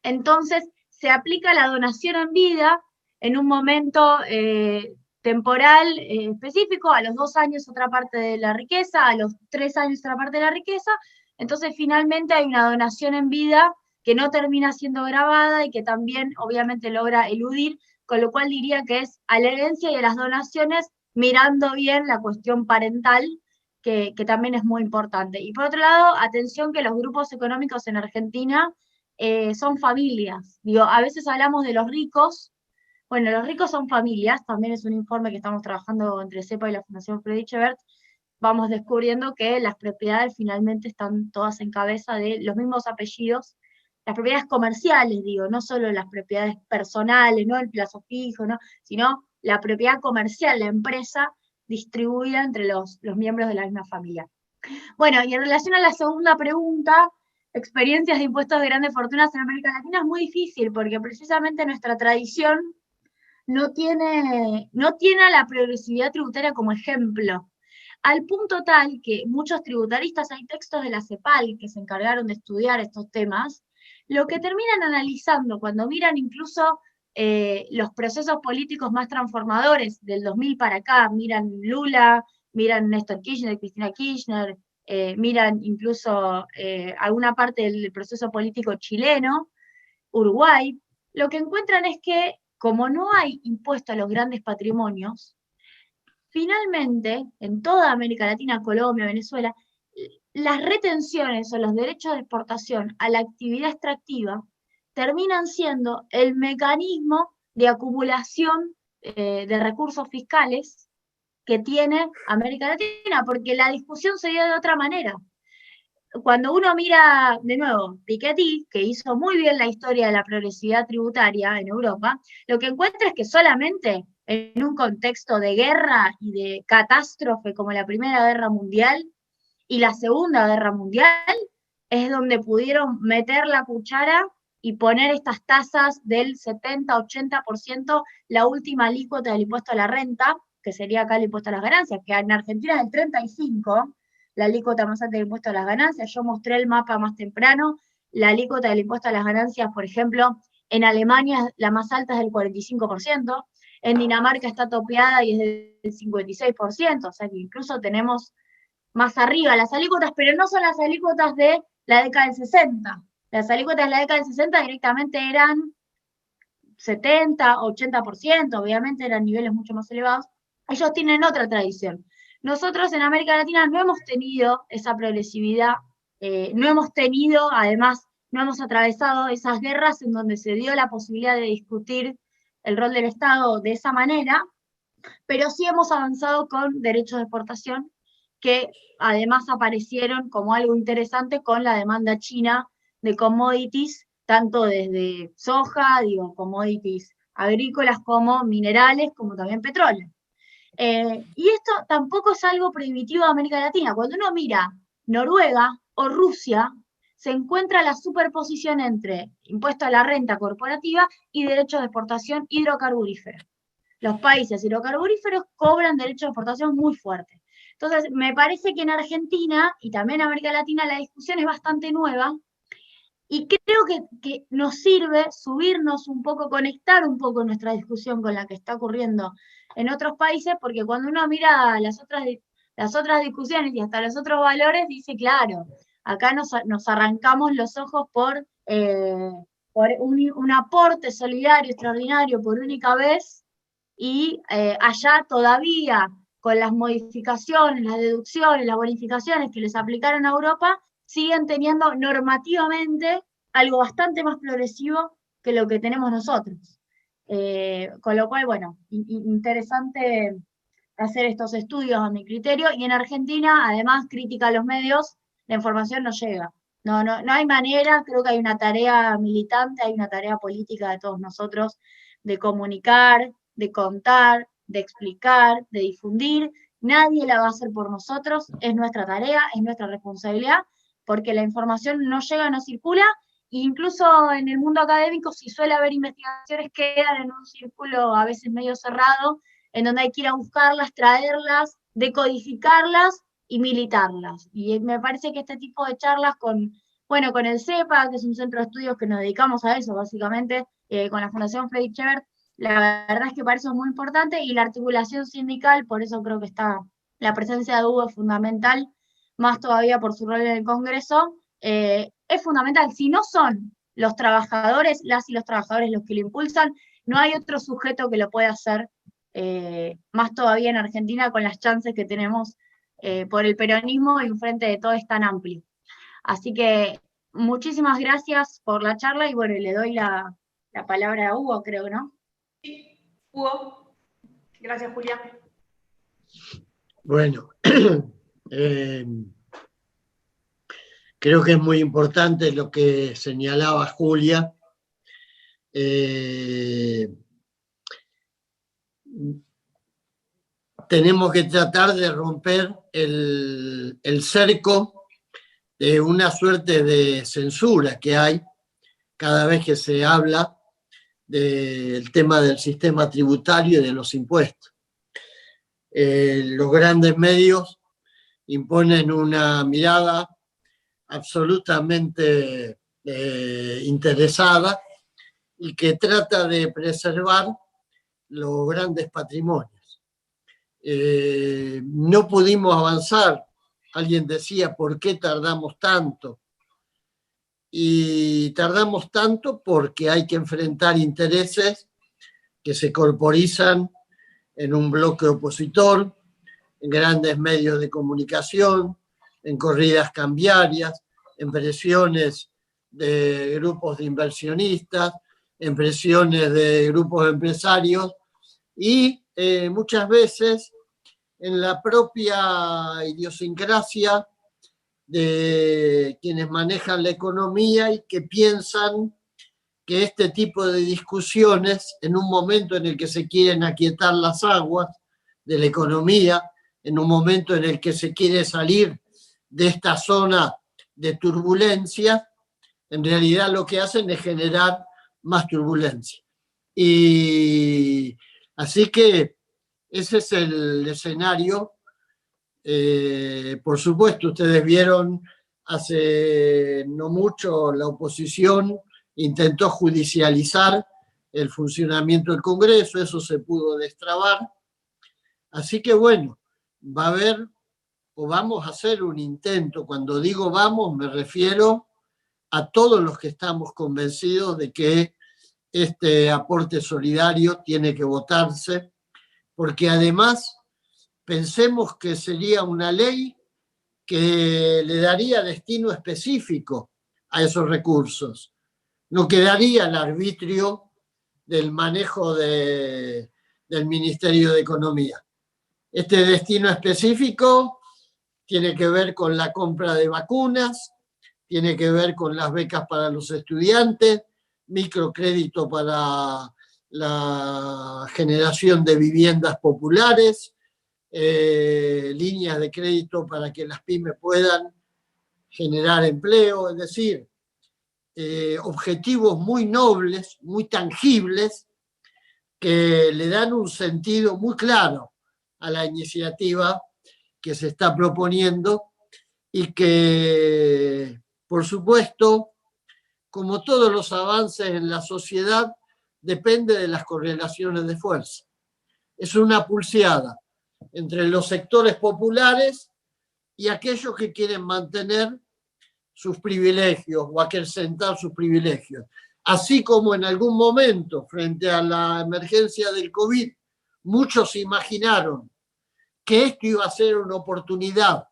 Entonces, se aplica la donación en vida en un momento temporal específico, a los 2 años otra parte de la riqueza, a los 3 años otra parte de la riqueza. Entonces, finalmente hay una donación en vida que no termina siendo grabada y que también obviamente logra eludir, con lo cual diría que es a la herencia y a las donaciones mirando bien la cuestión parental, que también es muy importante. Y por otro lado, atención que los grupos económicos en Argentina son familias. Digo, a veces hablamos de los ricos. Bueno, los ricos son familias, también es un informe que estamos trabajando entre CEPA y la Fundación Friedrich Ebert. Vamos descubriendo que las propiedades finalmente están todas en cabeza de los mismos apellidos, las propiedades comerciales, digo, no solo las propiedades personales, no el plazo fijo, ¿no? Sino la propiedad comercial, la empresa distribuida entre los miembros de la misma familia. Bueno, y en relación a la segunda pregunta, experiencias de impuestos de grandes fortunas en América Latina, es muy difícil, porque precisamente nuestra tradición no tiene a la progresividad tributaria como ejemplo, al punto tal que muchos tributaristas, hay textos de la CEPAL que se encargaron de estudiar estos temas, lo que terminan analizando cuando miran incluso los procesos políticos más transformadores del 2000 para acá, miran Lula, miran Néstor Kirchner, Cristina Kirchner, miran incluso alguna parte del proceso político chileno, Uruguay, lo que encuentran es que como no hay impuesto a los grandes patrimonios, finalmente, en toda América Latina, Colombia, Venezuela, las retenciones o los derechos de exportación a la actividad extractiva terminan siendo el mecanismo de acumulación de recursos fiscales que tiene América Latina, porque la discusión se dio de otra manera. Cuando uno mira, de nuevo, Piketty, que hizo muy bien la historia de la progresividad tributaria en Europa, lo que encuentra es que solamente en un contexto de guerra y de catástrofe como la Primera Guerra Mundial y la Segunda Guerra Mundial, es donde pudieron meter la cuchara y poner estas tasas del 70-80%, la última alícuota del impuesto a la renta, que sería acá el impuesto a las ganancias, que en Argentina es el 35%, la alícuota más alta del impuesto a las ganancias. Yo mostré el mapa más temprano, la alícuota del impuesto a las ganancias, por ejemplo, en Alemania la más alta es del 45%, en Dinamarca está topeada y es del 56%, o sea que incluso tenemos más arriba las alícuotas, pero no son las alícuotas de la década del 60. Las alícuotas de la década del 60 directamente eran 70, 80%, obviamente eran niveles mucho más elevados. Ellos tienen otra tradición. Nosotros en América Latina no hemos tenido esa progresividad, no hemos tenido, además, no hemos atravesado esas guerras en donde se dio la posibilidad de discutir el rol del Estado de esa manera, pero sí hemos avanzado con derechos de exportación que además aparecieron como algo interesante con la demanda china de commodities, tanto desde soja, digo, commodities agrícolas como minerales, como también petróleo. Y esto tampoco es algo primitivo de América Latina. Cuando uno mira Noruega o Rusia, se encuentra la superposición entre impuesto a la renta corporativa y derechos de exportación hidrocarburífera. Los países hidrocarburíferos cobran derechos de exportación muy fuertes. Entonces, me parece que en Argentina y también en América Latina la discusión es bastante nueva y creo que nos sirve subirnos un poco, conectar un poco nuestra discusión con la que está ocurriendo en otros países, porque cuando uno mira las otras discusiones y hasta los otros valores, dice, claro, acá nos arrancamos los ojos por un aporte solidario extraordinario por única vez, y allá todavía con las modificaciones, las deducciones, las bonificaciones que les aplicaron a Europa, siguen teniendo normativamente algo bastante más progresivo que lo que tenemos nosotros. Con lo cual, bueno, interesante hacer estos estudios a mi criterio, y en Argentina, además, crítica a los medios, la información no llega. No hay manera, creo que hay una tarea militante, hay una tarea política de todos nosotros de comunicar, de contar, de explicar, de difundir. Nadie la va a hacer por nosotros, es nuestra tarea, es nuestra responsabilidad, porque la información no llega, no circula, e incluso en el mundo académico, si suele haber investigaciones, quedan en un círculo a veces medio cerrado, en donde hay que ir a buscarlas, traerlas, decodificarlas y militarlas. Y me parece que este tipo de charlas con Bueno, con el CEPA, que es un centro de estudios que nos dedicamos a eso, básicamente, con la Fundación Friedrich Ebert, la verdad es que para eso es muy importante, y la articulación sindical, por eso creo que está la presencia de Hugo es fundamental, más todavía por su rol en el Congreso, es fundamental. Si no son los trabajadores, las y los trabajadores los que lo impulsan, no hay otro sujeto que lo pueda hacer, más todavía en Argentina con las chances que tenemos por el peronismo y un frente de todos tan amplio. Así que muchísimas gracias por la charla y bueno, le doy la palabra a Hugo, creo, ¿no? Sí, Hugo. Gracias, Julia. Bueno, creo que es muy importante lo que señalaba Julia. Tenemos que tratar de romper el cerco de una suerte de censura que hay cada vez que se habla del tema del sistema tributario y de los impuestos. Los grandes medios imponen una mirada absolutamente interesada y que trata de preservar los grandes patrimonios. No pudimos avanzar. Alguien decía, ¿por qué tardamos tanto? Y tardamos tanto porque hay que enfrentar intereses que se corporizan en un bloque opositor, en grandes medios de comunicación, en corridas cambiarias, en presiones de grupos de inversionistas, en presiones de grupos empresarios y muchas veces en la propia idiosincrasia de quienes manejan la economía y que piensan que este tipo de discusiones, en un momento en el que se quieren aquietar las aguas de la economía, en un momento en el que se quiere salir de esta zona de turbulencia, en realidad lo que hacen es generar más turbulencia. Y así que ese es el escenario. Por supuesto, ustedes vieron hace no mucho la oposición intentó judicializar el funcionamiento del Congreso, eso se pudo destrabar. Así que bueno, va a haber o vamos a hacer un intento. Cuando digo vamos, me refiero a todos los que estamos convencidos de que este aporte solidario tiene que votarse, porque además pensemos que sería una ley que le daría destino específico a esos recursos. No quedaría al arbitrio del manejo del Ministerio de Economía. Este destino específico tiene que ver con la compra de vacunas, tiene que ver con las becas para los estudiantes, microcrédito para la generación de viviendas populares, líneas de crédito para que las pymes puedan generar empleo, es decir, objetivos muy nobles, muy tangibles, que le dan un sentido muy claro a la iniciativa que se está proponiendo y que, por supuesto, como todos los avances en la sociedad, depende de las correlaciones de fuerza. Es una pulseada entre los sectores populares y aquellos que quieren mantener sus privilegios o acrecentar sus privilegios. Así como en algún momento, frente a la emergencia del COVID, muchos imaginaron que esto iba a ser una oportunidad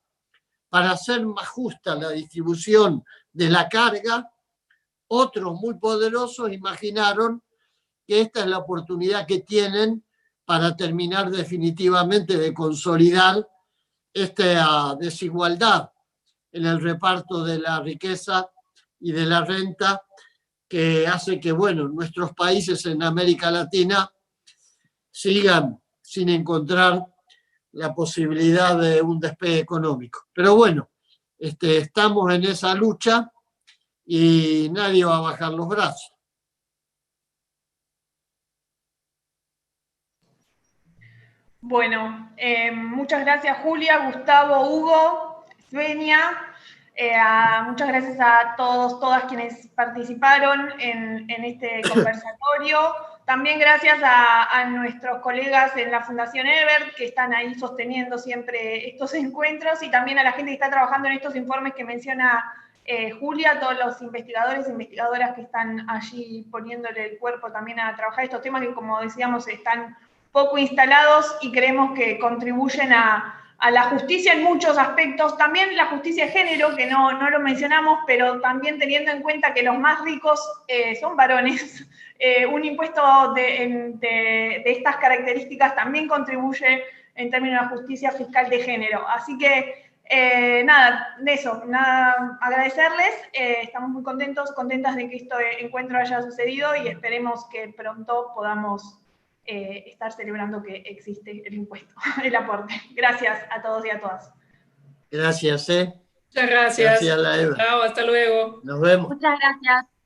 para hacer más justa la distribución de la carga, otros muy poderosos imaginaron que esta es la oportunidad que tienen para terminar definitivamente de consolidar esta desigualdad en el reparto de la riqueza y de la renta, que hace que, bueno, nuestros países en América Latina sigan sin encontrar la posibilidad de un despegue económico. Pero bueno, estamos en esa lucha y nadie va a bajar los brazos. Bueno, muchas gracias Julia, Gustavo, Hugo, Svenia. Muchas gracias a todos, todas quienes participaron en este conversatorio. También gracias a nuestros colegas en la Fundación Ebert, que están ahí sosteniendo siempre estos encuentros, y también a la gente que está trabajando en estos informes que menciona Julia, todos los investigadores e investigadoras que están allí poniéndole el cuerpo también a trabajar estos temas que, como decíamos, están poco instalados y creemos que contribuyen a la justicia en muchos aspectos, también la justicia de género, que no lo mencionamos, pero también teniendo en cuenta que los más ricos son varones, un impuesto de estas características también contribuye en términos de justicia fiscal de género. Así que, nada, de eso, nada, agradecerles, estamos muy contentas de que este encuentro haya sucedido y esperemos que pronto podamos estar celebrando que existe el impuesto, el aporte. Gracias a todos y a todas. Gracias. Muchas gracias. Gracias, Laeva. Chao, hasta luego. Nos vemos. Muchas gracias.